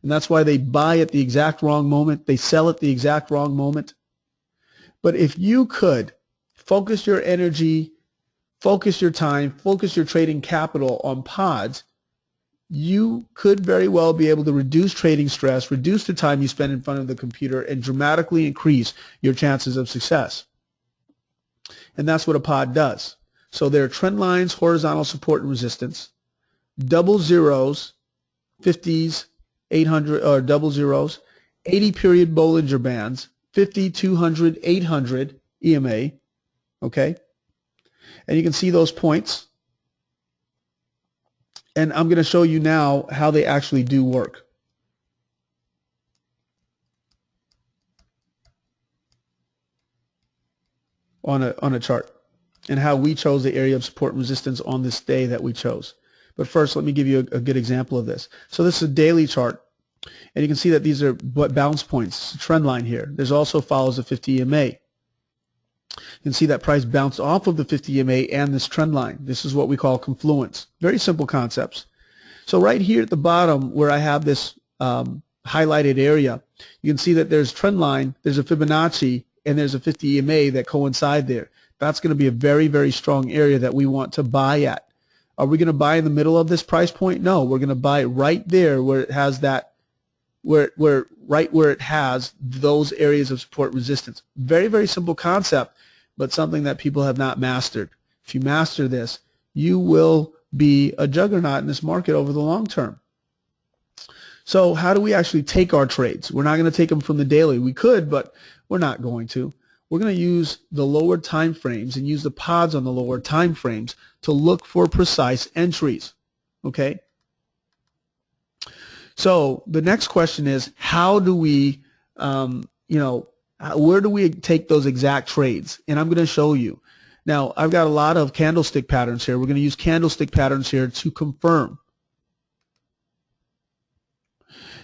And that's why they buy at the exact wrong moment. They sell at the exact wrong moment. But if you could focus your energy, focus your time, focus your trading capital on pods, you could very well be able to reduce trading stress, reduce the time you spend in front of the computer, and dramatically increase your chances of success. And that's what a pod does. So there are trend lines, horizontal support and resistance, double zeros, 50s, 800 or double zeros, 80 period Bollinger Bands, 50, 200, 800 EMA, okay? And you can see those points. And I'm going to show you now how they actually do work. On a chart, and how we chose the area of support and resistance on this day that we chose. But first, let me give you a good example of this. So this is a daily chart, and you can see that these are bounce points, trend line here. There's also follows the 50 EMA. You can see that price bounced off of the 50 EMA and this trend line. This is what we call confluence. Very simple concepts. So right here at the bottom where I have this highlighted area, you can see that there's trend line, there's a Fibonacci, and there's a 50 EMA that coincide there. That's going to be a very, very strong area that we want to buy at. Are we going to buy in the middle of this price point? No, we're going to buy right there where it has that, right where it has those areas of support resistance. Very, very simple concept, but something that people have not mastered. If you master this, you will be a juggernaut in this market over the long term. So how do we actually take our trades? We're not going to take them from the daily. We could, but we're not going to. We're going to use the lower time frames and use the pods on the lower time frames to look for precise entries. Okay? So the next question is, how do we, where do we take those exact trades? And I'm going to show you. Now, I've got a lot of candlestick patterns here. We're going to use candlestick patterns here to confirm.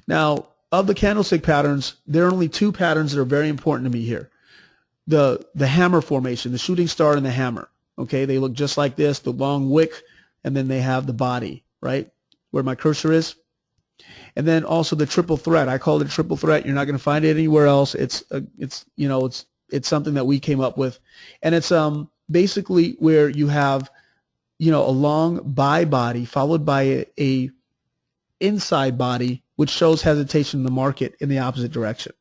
Now, of the candlestick patterns, there are only two patterns that are very important to me here. The hammer formation, the shooting star and the hammer. Okay, they look just like this, the long wick, and then they have the body, right, where my cursor is. And then also the triple threat. I call it a triple threat. You're not going to find it anywhere else. It's something that we came up with, and it's basically where you have, a long buy body followed by a inside body, which shows hesitation in the market in the opposite direction.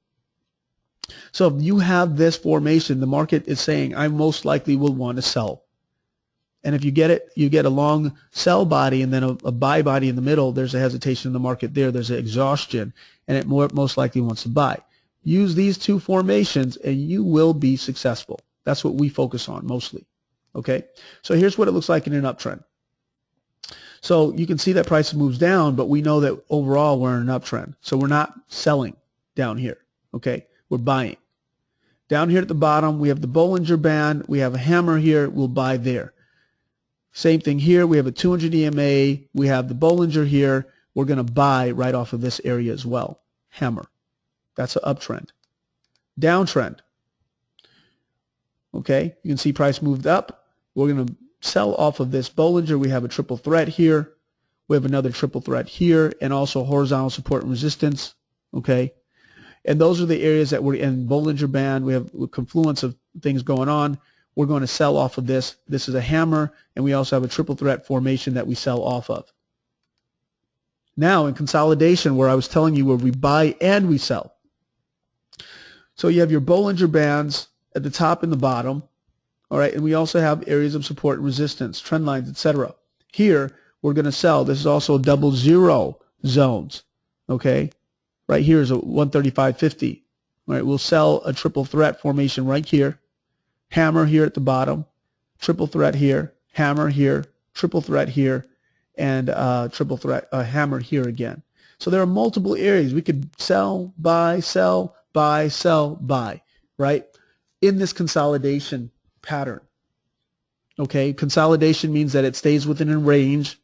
So if you have this formation, the market is saying, I most likely will want to sell. And if you get it, you get a long sell body and then a buy body in the middle, there's a hesitation in the market there, there's an exhaustion, and it most likely wants to buy. Use these two formations and you will be successful. That's what we focus on mostly. Okay, so here's what it looks like in an uptrend. So you can see that price moves down, but we know that overall we're in an uptrend. So we're not selling down here, okay? We're buying. Down here at the bottom, we have the Bollinger Band. We have a hammer here. We'll buy there. Same thing here. We have a 200 EMA. We have the Bollinger here. We're going to buy right off of this area as well. Hammer. That's an uptrend. Downtrend. Okay, you can see price moved up. We're going to sell off of this Bollinger. We have a triple threat here. We have another triple threat here, and also horizontal support and resistance. Okay, and those are the areas that we're in. Bollinger Band. We have a confluence of things going on. We're going to sell off of this. This is a hammer, and we also have a triple threat formation that we sell off of. Now in consolidation, where I was telling you where we buy and we sell. So you have your Bollinger Bands at the top and the bottom. All right, and we also have areas of support and resistance, trend lines, etc. Here, we're going to sell. This is also double zero zones. Okay, right here is a 135.50. All right, we'll sell a triple threat formation right here. Hammer here at the bottom, triple threat here, hammer here, triple threat here, and triple threat hammer here again. So there are multiple areas we could sell, buy, right, in this consolidation pattern. Okay, consolidation means that it stays within a range,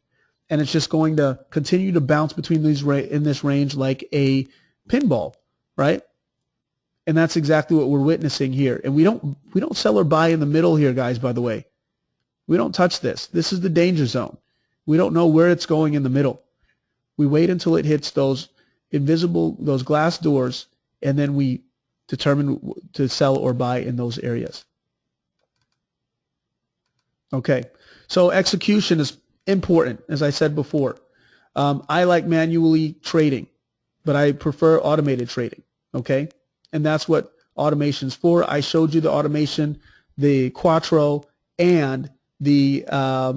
and it's just going to continue to bounce between these in this range like a pinball, right? And that's exactly what we're witnessing here. And we don't sell or buy in the middle here, guys, by the way. We don't touch this. This is the danger zone. We don't know where it's going in the middle. We wait until it hits those glass doors, and then we determine to sell or buy in those areas. Okay, so execution is important, as I said before. I like manually trading, but I prefer automated trading. Okay, and that's what automation's for. I showed you the automation, the Quattro, and the I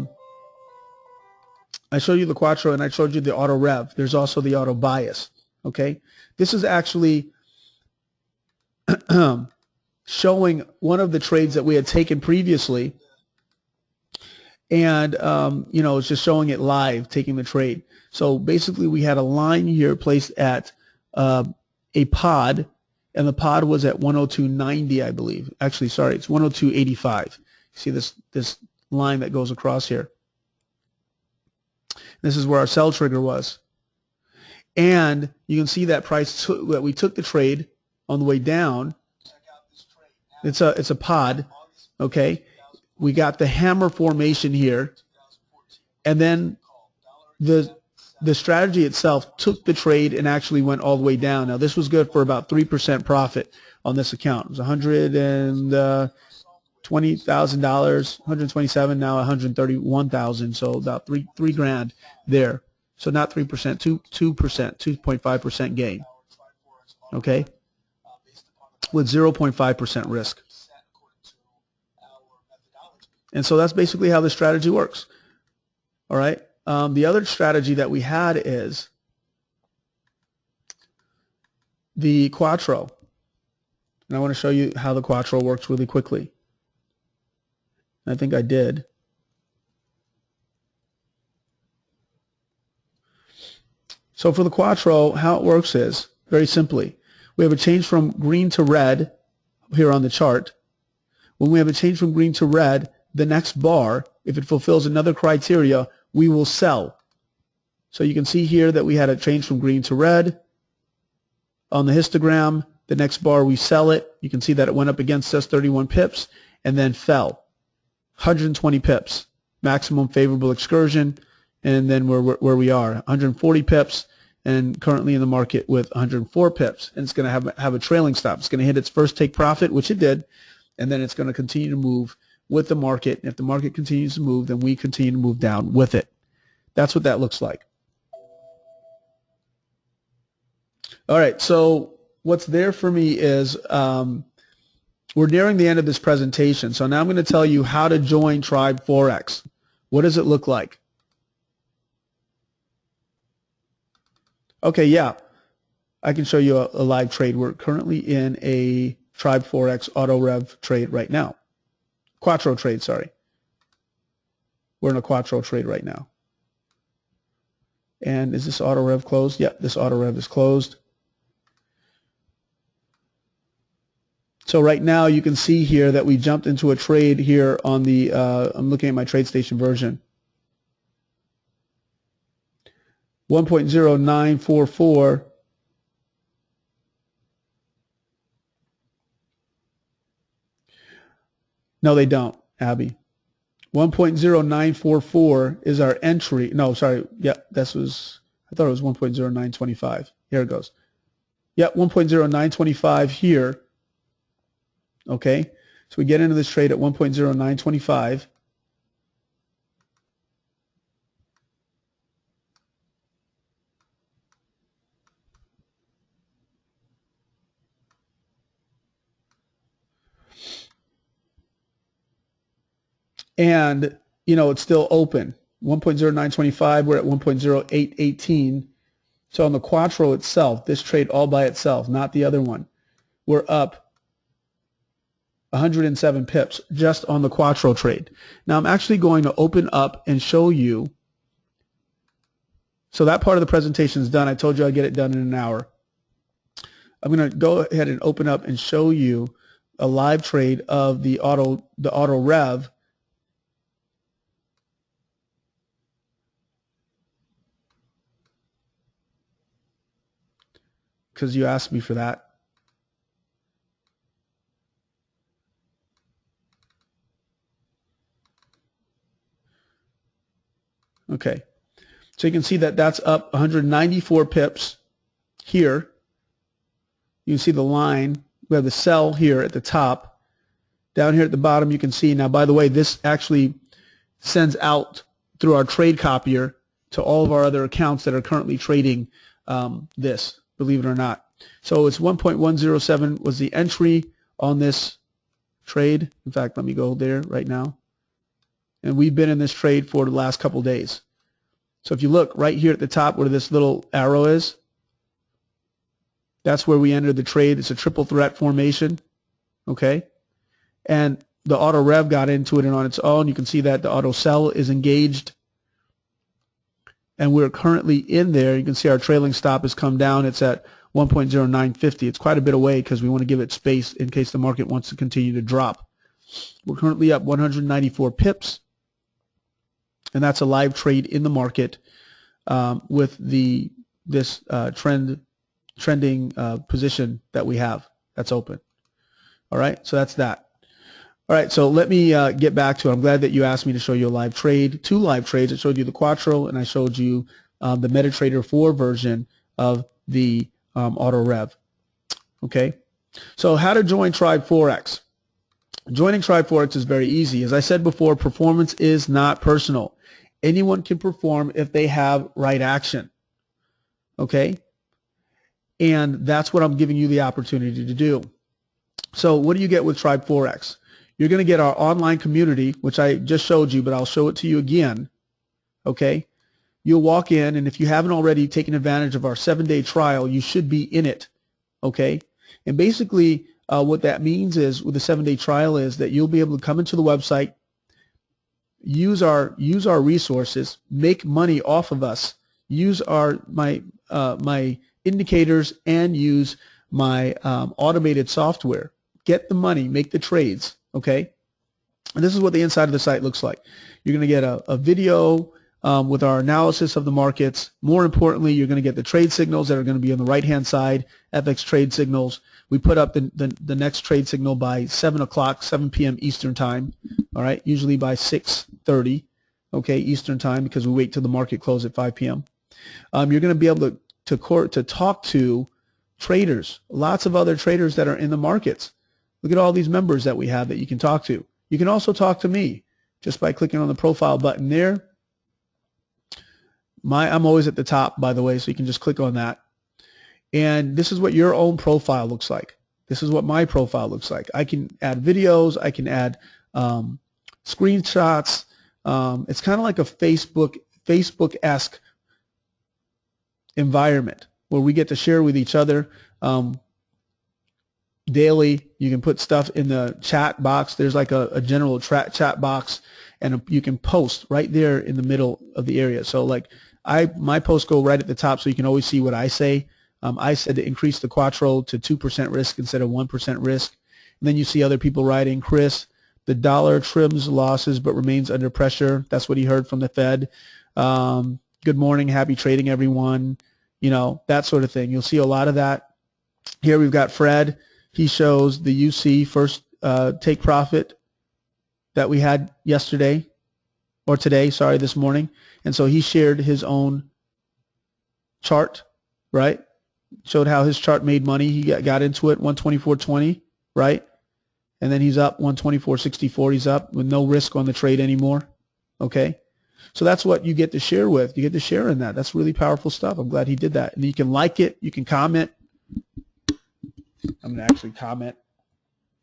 showed you the Quattro and I showed you the auto rev. There's also the auto bias. Okay, this is actually showing one of the trades that we had taken previously, and it's just showing it live, taking the trade. So basically, we had a line here placed at a pod, and the pod was at 102.90, I believe. Actually, sorry, it's 102.85. See this line that goes across here. This is where our sell trigger was, and you can see that price that we took the trade on the way down. It's a pod, okay. We got the hammer formation here, and then the strategy itself took the trade and actually went all the way down. Now this was good for about 3% profit on this account. It was $120,000, $127, now $131,000, so about three grand there. So not 3%, 2%, 2.5% gain. Okay, with 0.5% risk. And so that's basically how the strategy works. All right. The other strategy that we had is the Quattro. And I want to show you how the Quattro works really quickly. I think I did. So for the Quattro, how it works is very simply, we have a change from green to red here on the chart. When we have a change from green to red, the next bar, if it fulfills another criteria, we will sell. So you can see here that we had a change from green to red. On the histogram, the next bar we sell it. You can see that it went up against us 31 pips and then fell. 120 pips, maximum favorable excursion, and then where we are, 140 pips, and currently in the market with 104 pips. And it's going to have a trailing stop. It's going to hit its first take profit, which it did, and then it's going to continue to move with the market. And if the market continues to move, then we continue to move down with it. That's what that looks like. All right, so what's there for me is we're nearing the end of this presentation. So now I'm going to tell you how to join Tribe Forex. What does it look like? Okay, yeah, I can show you a live trade. We're currently in a Tribe Forex auto rev trade right now. Quattro trade, sorry. We're in a Quattro trade right now. And is this auto rev closed? Yep, this auto rev is closed. So right now you can see here that we jumped into a trade here on the, I'm looking at my TradeStation version. 1.0944. No, they don't, Abby. 1.0944 is our entry. No, sorry. Yeah, this was, I thought it was 1.0925. Here it goes. Yeah, 1.0925 here. Okay, so we get into this trade at 1.0925. And, you know, it's still open. 1.0925, we're at 1.0818. So on the Quattro itself, this trade all by itself, not the other one, we're up 107 pips just on the Quattro trade. Now I'm actually going to open up and show you. So that part of the presentation is done. I told you I'd get it done in an hour. I'm going to go ahead and open up and show you a live trade of the auto rev. Because you asked me for that. Okay, so you can see that that's up 194 pips here. You can see the line. We have the sell here at the top. Down here at the bottom, you can see. Now, by the way, this actually sends out through our trade copier to all of our other accounts that are currently trading this, believe it or not. So it's 1.107 was the entry on this trade. In fact, let me go there right now. And we've been in this trade for the last couple days. So if you look right here at the top where this little arrow is, that's where we entered the trade. It's a triple threat formation, okay? And the auto rev got into it and on its own. You can see that the auto sell is engaged. And we're currently in there. You can see our trailing stop has come down. It's at 1.0950. It's quite a bit away because we want to give it space in case the market wants to continue to drop. We're currently up 194 pips. And that's a live trade in the market with this trending position that we have that's open. All right, so that's that. All right, so let me get back to it. I'm glad that you asked me to show you a live trade, 2 live trades. I showed you the Quattro and I showed you the MetaTrader 4 version of the Auto Rev. Okay, so how to join Tribe Forex. Joining Tribe Forex is very easy. As I said before, performance is not personal. Anyone can perform if they have right action. Okay, and that's what I'm giving you the opportunity to do. So what do you get with Tribe Forex? You're going to get our online community, which I just showed you, but I'll show it to you again. Okay? You'll walk in, and if you haven't already taken advantage of our 7-day trial, you should be in it. Okay? And basically, what that means is, with the 7-day trial, is that you'll be able to come into the website, use our resources, make money off of us, use my indicators, and use my automated software. Get the money, make the trades. Okay, and this is what the inside of the site looks like. You're going to get a video with our analysis of the markets. More importantly, you're going to get the trade signals that are going to be on the right-hand side, FX trade signals. We put up the next trade signal by 7 p.m. Eastern time, all right, usually by 6:30, okay, Eastern time, because we wait till the market closes at 5 p.m. You're going to be able to talk to traders, lots of other traders that are in the markets. Look at all these members that we have that you can talk to. You can also talk to me just by clicking on the profile button there. I'm always at the top, by the way, so you can just click on that. And this is what your own profile looks like. This is what my profile looks like. I can add videos. I can add screenshots. It's kind of like a Facebook-esque environment where we get to share with each other daily. You can put stuff in the chat box. There's like a general chat box, and you can post right there in the middle of the area. So like my posts go right at the top, so you can always see what I say. I said to increase the Quattro to 2% risk instead of 1% risk. And then you see other people writing, Chris, the dollar trims losses but remains under pressure. That's what he heard from the Fed. Good morning, happy trading, everyone. You know, that sort of thing. You'll see a lot of that. Here we've got Fred. He shows the UC first take profit that we had yesterday, or today, sorry, this morning. And so he shared his own chart, right? Showed how his chart made money. He got into it, 124.20, right? And then he's up 124.64. He's up with no risk on the trade anymore, okay? So that's what you get to share with. You get to share in that. That's really powerful stuff. I'm glad he did that. And you can like it. You can comment. I'm going to actually comment.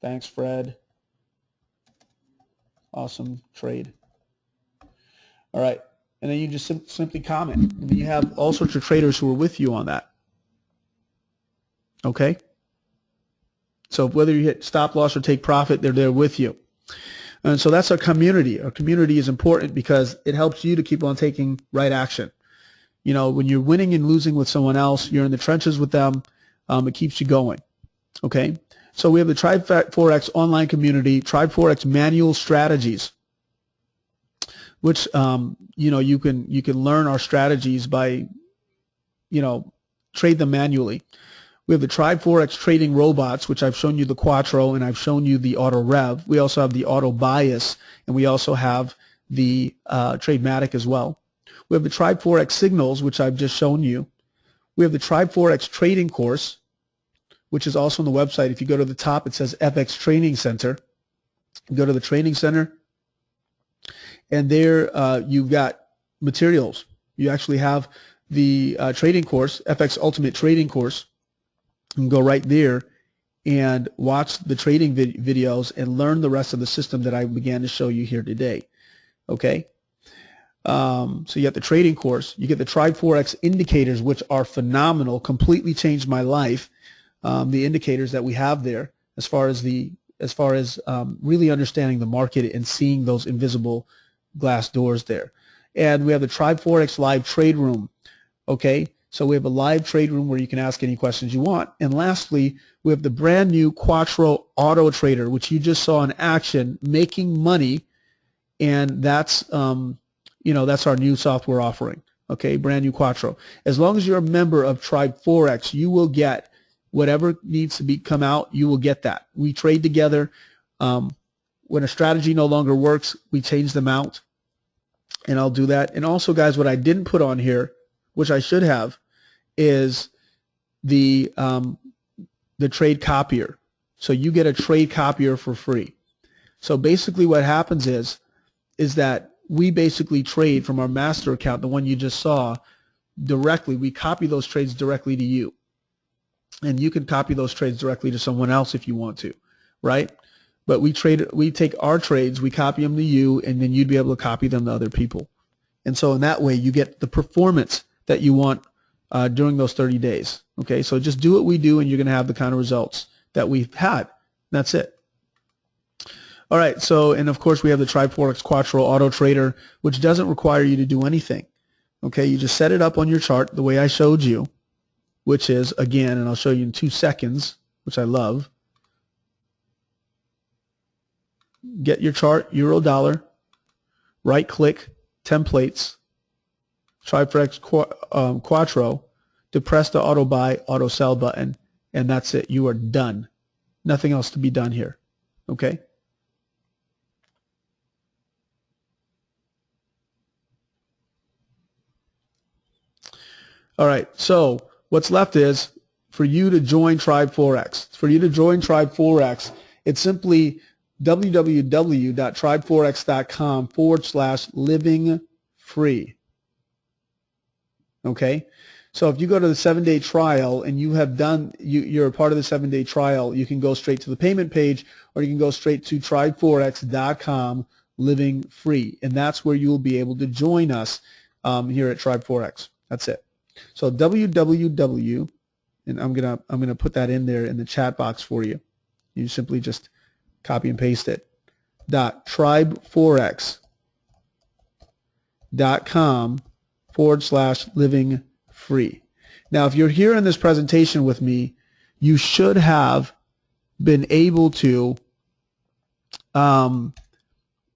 Thanks, Fred. Awesome trade. All right. And then you just simply comment. And then you have all sorts of traders who are with you on that. Okay? So whether you hit stop loss or take profit, they're there with you. And so that's our community. Our community is important because it helps you to keep on taking right action. You know, when you're winning and losing with someone else, you're in the trenches with them, it keeps you going. Okay? So we have the Tribe Forex online community, Tribe Forex manual strategies, which you know, you can learn our strategies by, you know, trade them manually. We have the Tribe Forex trading robots, which I've shown you the Quattro and I've shown you the Auto Rev. We also have the Auto Bias, and we also have the Tradematic as well. We have the Tribe Forex signals, which I've just shown you. We have the Tribe Forex trading course, which is also on the website. If you go to the top, it says FX Training Center. Go to the Training Center, and there you've got materials. You actually have the trading course, FX Ultimate Trading Course. You can go right there and watch the trading videos and learn the rest of the system that I began to show you here today. Okay? So you get the trading course. You get the Tribe Forex indicators, which are phenomenal, completely changed my life. The indicators that we have there as far as really understanding the market and seeing those invisible glass doors there. And we have the Tribe Forex live trade room. Okay, so we have a live trade room where you can ask any questions you want. And lastly, we have the brand new Quattro Auto Trader, which you just saw in action, making money, and that's that's our new software offering. Okay, brand new Quattro. As long as you're a member of Tribe Forex, you will get whatever needs to come out. You will get that. We trade together. When a strategy no longer works, we change them out, and I'll do that. And also, guys, what I didn't put on here, which I should have, is the trade copier. So you get a trade copier for free. So basically what happens is that we basically trade from our master account, the one you just saw, directly. We copy those trades directly to you. And you can copy those trades directly to someone else if you want to, right? But we take our trades, we copy them to you, and then you'd be able to copy them to other people. And so in that way, you get the performance that you want during those 30 days. Okay, so just do what we do, and you're going to have the kind of results that we've had. That's it. All right, so, and of course, we have the Tribe Forex Quattro Auto Trader, which doesn't require you to do anything. Okay, you just set it up on your chart the way I showed you, which is, again, and I'll show you in 2 seconds, which I love. Get your chart, euro dollar, right click, templates, Tribe Forex Quattro, to press the auto buy, auto sell button, and that's it. You are done. Nothing else to be done here. Okay? All right, so what's left is for you to join Tribe Forex. For you to join Tribe Forex, it's simply www.tribeforex.com/living-free. Okay? So if you go to the 7-day trial and you have done, you're a part of the 7-day trial, you can go straight to the payment page, or you can go straight to tribeforex.com/living-free, and that's where you will be able to join us here at Tribe Forex. That's it. So www, and I'm gonna put that in there in the chat box for you. You simply just copy and paste it. tribeforex.com/living-free. Now, if you're here in this presentation with me, you should have been able to.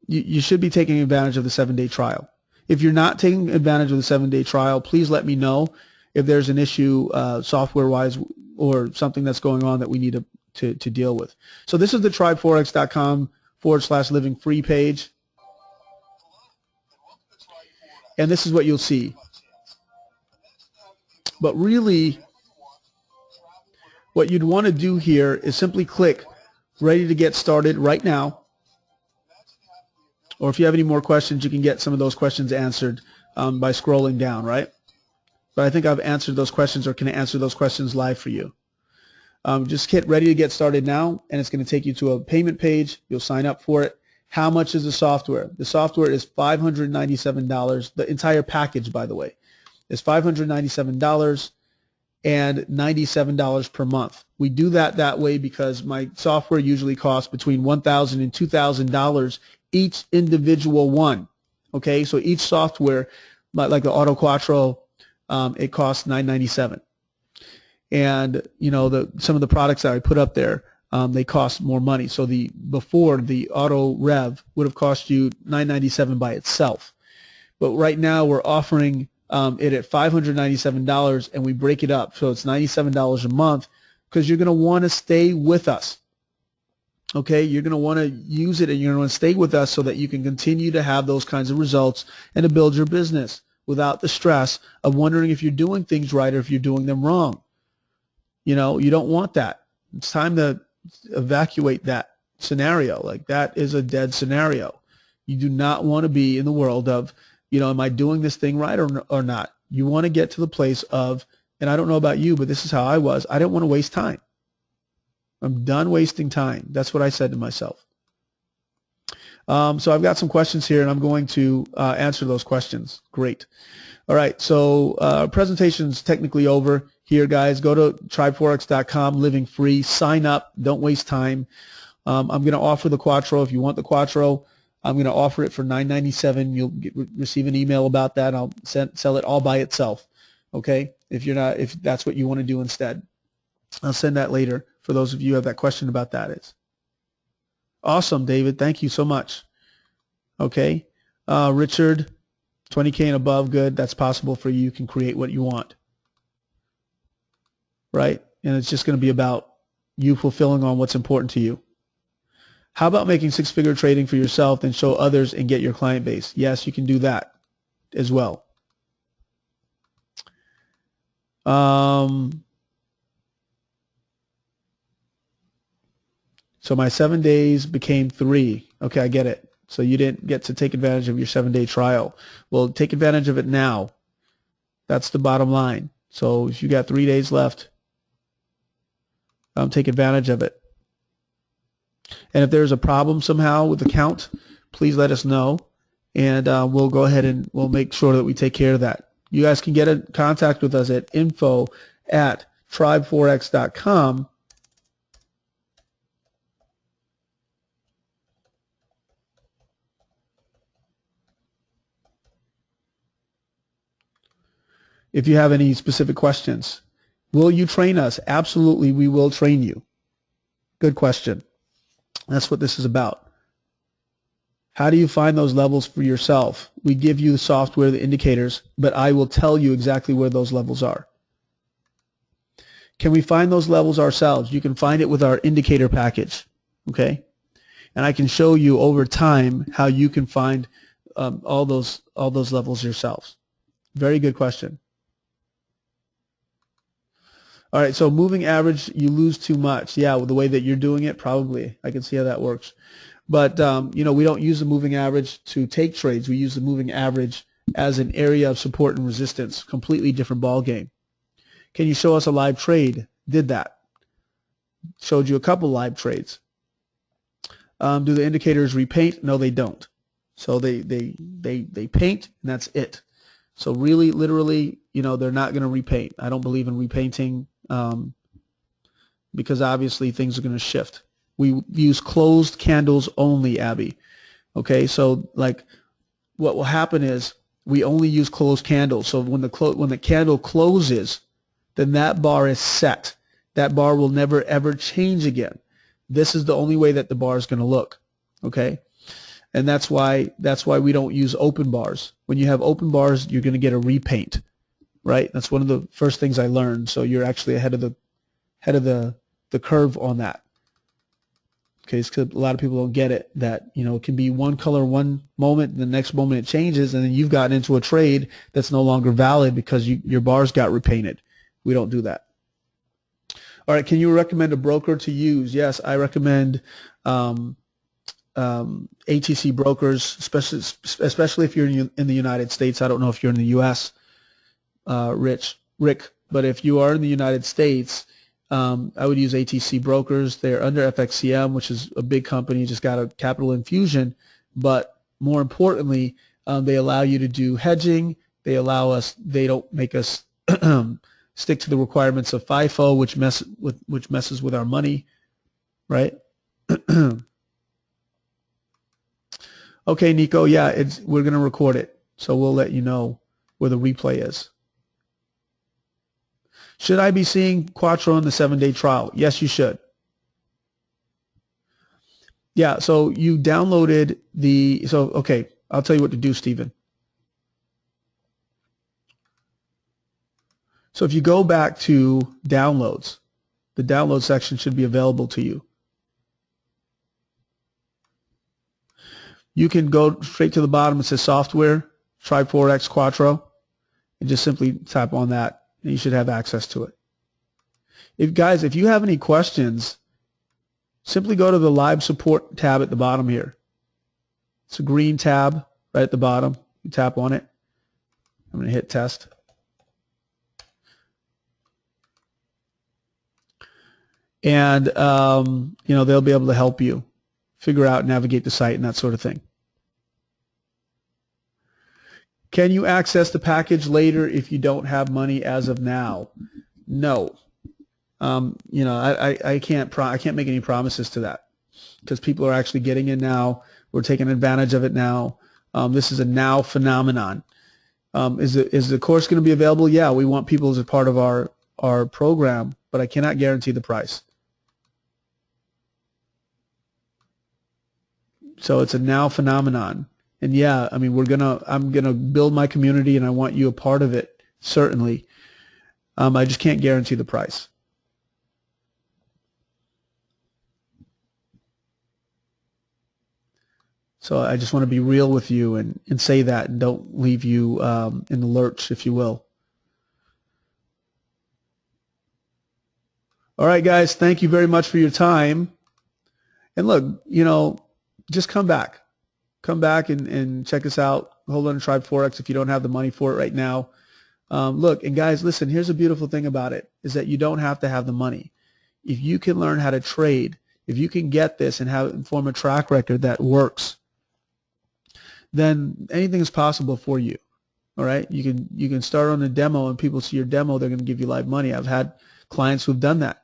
You should be taking advantage of the 7-day trial. If you're not taking advantage of the 7-day trial, please let me know if there's an issue software-wise or something that's going on that we need to deal with. So this is the tribeforex.com/living-free page. And this is what you'll see. But really, what you'd want to do here is simply click ready to get started right now. Or if you have any more questions, you can get some of those questions answered by scrolling down, right? But I think I've answered those questions, or can answer those questions live for you. Just hit ready to get started now, and it's going to take you to a payment page. You'll sign up for it. How much is the software? The software is $597. The entire package, by the way, is $597 and $97 per month. We do that way because my software usually costs between $1,000 and $2,000 each individual one. Okay, so each software, like the Auto Quattro, it costs $997. And some of the products that I put up there, they cost more money. So before the Auto Rev would have cost you $997 by itself, but right now we're offering it at $597, and we break it up, so it's $97 a month, because you're going to want to stay with us. Okay, you're going to want to use it, and you're going to want to stay with us so that you can continue to have those kinds of results and to build your business without the stress of wondering if you're doing things right or if you're doing them wrong. You don't want that. It's time to evacuate that scenario. Like, that is a dead scenario. You do not want to be in the world of, am I doing this thing right or not? You want to get to the place of, and I don't know about you, but this is how I was. I didn't want to waste time. I'm done wasting time. That's what I said to myself. So I've got some questions here, and I'm going to answer those questions. Great. All right, so presentation's technically over here, guys. Go to tribeforex.com, living free. Sign up. Don't waste time. I'm going to offer the Quattro. If you want the Quattro, I'm going to offer it for $9.97. You'll receive an email about that. I'll sell it all by itself. Okay, if that's what you want to do instead, I'll send that later. For those of you who have that question about that, is awesome, David. Thank you so much. Okay, Richard, 20K and above, good. That's possible for you. You can create what you want, right? And it's just going to be about you fulfilling on what's important to you. How about making six-figure trading for yourself and show others and get your client base? Yes, you can do that as well. So my 7 days became 3. Okay, I get it. So you didn't get to take advantage of your 7-day trial. Well, take advantage of it now. That's the bottom line. So if you got 3 days left, take advantage of it. And if there's a problem somehow with the count, please let us know, and we'll go ahead and we'll make sure that we take care of that. You guys can get in contact with us at info@tribeforex.com. If you have any specific questions. Will you train us? Absolutely, we will train you. Good question. That's what this is about. How do you find those levels for yourself? We give you the software, the indicators, but I will tell you exactly where those levels are. Can we find those levels ourselves? You can find it with our indicator package, okay? And I can show you over time how you can find all those levels yourselves. Very good question. All right, so moving average, you lose too much. Yeah, with the way that you're doing it, probably. I can see how that works. But, we don't use the moving average to take trades. We use the moving average as an area of support and resistance. Completely different ball game. Can you show us a live trade? Did that. Showed you a couple live trades. Do the indicators repaint? No, they don't. So they paint, and that's it. So really, literally, they're not going to repaint. I don't believe in repainting because obviously things are going to shift. We use closed candles only, Abby. Okay, so like what will happen is we only use closed candles. So when the candle closes, then that bar is set. That bar will never ever change again. This is the only way that the bar is going to look. Okay, and that's why we don't use open bars. When you have open bars, you're going to get a repaint, right? That's one of the first things I learned. So you're actually ahead of the curve on that. Okay, because a lot of people don't get it, that it can be one color one moment, and the next moment it changes, and then you've gotten into a trade that's no longer valid because your bars got repainted. We don't do that. All right, can you recommend a broker to use? Yes, I recommend ATC brokers, especially if you're in the United States. I don't know if you're in the U.S., Rick, but if you are in the United States, I would use ATC brokers. They're under FXCM, which is a big company, just got a capital infusion, but more importantly, they allow you to do hedging. They don't make us stick to the requirements of FIFO, which messes with our money, right? Okay, Nico, yeah, we're going to record it, so we'll let you know where the replay is. Should I be seeing Quattro in the 7-day trial? Yes, you should. Yeah, so you downloaded okay, I'll tell you what to do, Stephen. So if you go back to downloads, the download section should be available to you. You can go straight to the bottom. It says software, Tribe Forex Quattro, and just simply tap on that, and you should have access to it. If you have any questions, simply go to the live support tab at the bottom here. It's a green tab right at the bottom. You tap on it. I'm going to hit test. And, they'll be able to help you figure out, navigate the site and that sort of thing. Can you access the package later if you don't have money as of now? No. I can't make any promises to that because people are actually getting in now. We're taking advantage of it now. This is a now phenomenon. Is the course going to be available? Yeah, we want people as a part of our program, but I cannot guarantee the price. So it's a now phenomenon. And yeah, I mean, I'm gonna build my community, and I want you a part of it, certainly. I just can't guarantee the price. So I just want to be real with you and say that, and don't leave you in the lurch, if you will. All right, guys, thank you very much for your time. And look, just come back. Come back and check us out. Hold on to Tribe Forex if you don't have the money for it right now. Look, and guys, listen, here's a beautiful thing about it, is that you don't have to have the money. If you can learn how to trade, if you can get this and form a track record that works, then anything is possible for you. All right? You can start on a demo, and people see your demo, they're going to give you live money. I've had clients who've done that.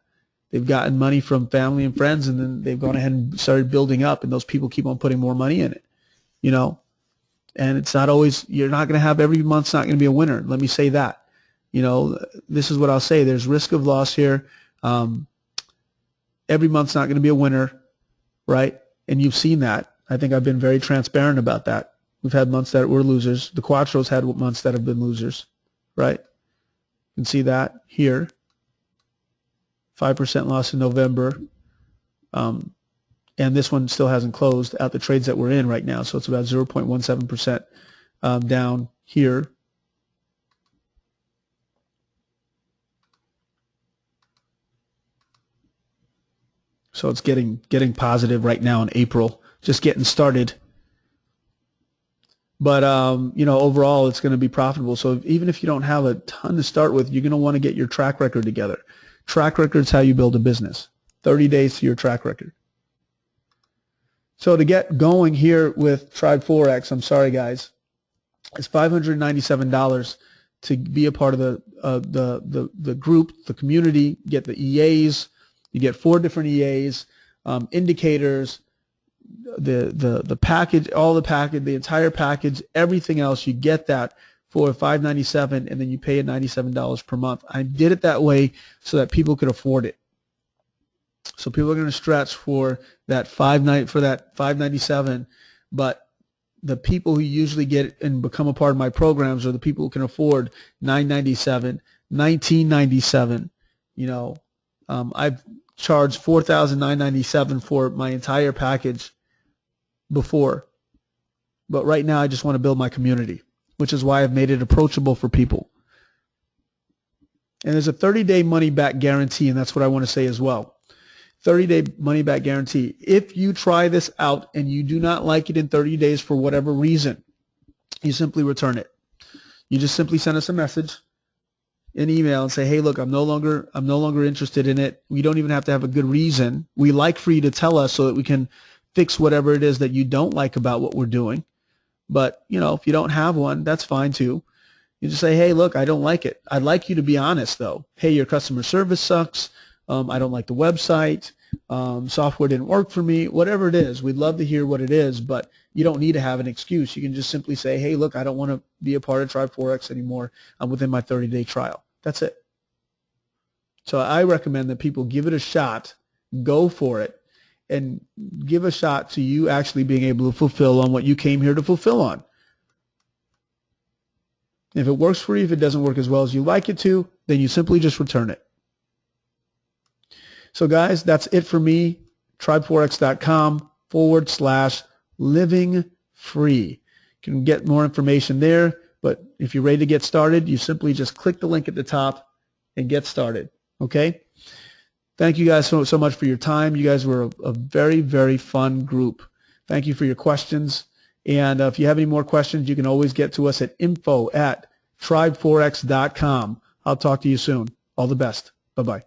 They've gotten money from family and friends, and then they've gone ahead and started building up, and those people keep on putting more money in it. And it's not always, you're not going to have, every month's not going to be a winner. Let me say that. This is what I'll say. There's risk of loss here. Every month's not going to be a winner, right? And you've seen that. I think I've been very transparent about that. We've had months that were losers. The Quattro's had months that have been losers, right? You can see that here. 5% loss in November. And this one still hasn't closed out the trades that we're in right now, so it's about 0.17% down here. So it's getting positive right now in April, just getting started. But overall, it's going to be profitable. So even if you don't have a ton to start with, you're going to want to get your track record together. Track record is how you build a business. 30 days to your track record. So to get going here with Tribe Forex, I'm sorry guys, it's $597 to be a part of the group, the community. Get the EAs. You get 4 different EAs, indicators, the package, the entire package, everything else. You get that for $597, and then you pay it $97 per month. I did it that way so that people could afford it. So people are going to stretch for that $597, but the people who usually get and become a part of my programs are the people who can afford $997, $1997. I've charged $4,997 for my entire package before, but right now I just want to build my community, which is why I've made it approachable for people. And there's a 30-day money-back guarantee, and that's what I want to say as well. 30-day money-back guarantee. If you try this out and you do not like it in 30 days for whatever reason, you simply return it. You just simply send us a message, an email, and say, hey, look, I'm no longer interested in it. We don't even have to have a good reason. We like for you to tell us so that we can fix whatever it is that you don't like about what we're doing. But, if you don't have one, that's fine too. You just say, hey, look, I don't like it. I'd like you to be honest, though. Hey, your customer service sucks. I don't like the website. Software didn't work for me. Whatever it is, we'd love to hear what it is, but you don't need to have an excuse. You can just simply say, hey, look, I don't want to be a part of Tribe Forex anymore. I'm within my 30-day trial. That's it. So I recommend that people give it a shot, go for it, and give a shot to you actually being able to fulfill on what you came here to fulfill on. If it works for you, if it doesn't work as well as you like it to, then you simply just return it. So guys, that's it for me. TribeForex.com/living free. You can get more information there, but if you're ready to get started, you simply just click the link at the top and get started. Okay? Thank you guys so much for your time. You guys were a very, very fun group. Thank you for your questions, And if you have any more questions, you can always get to us at info@tribeforex.com. I'll talk to you soon. All the best. Bye-bye.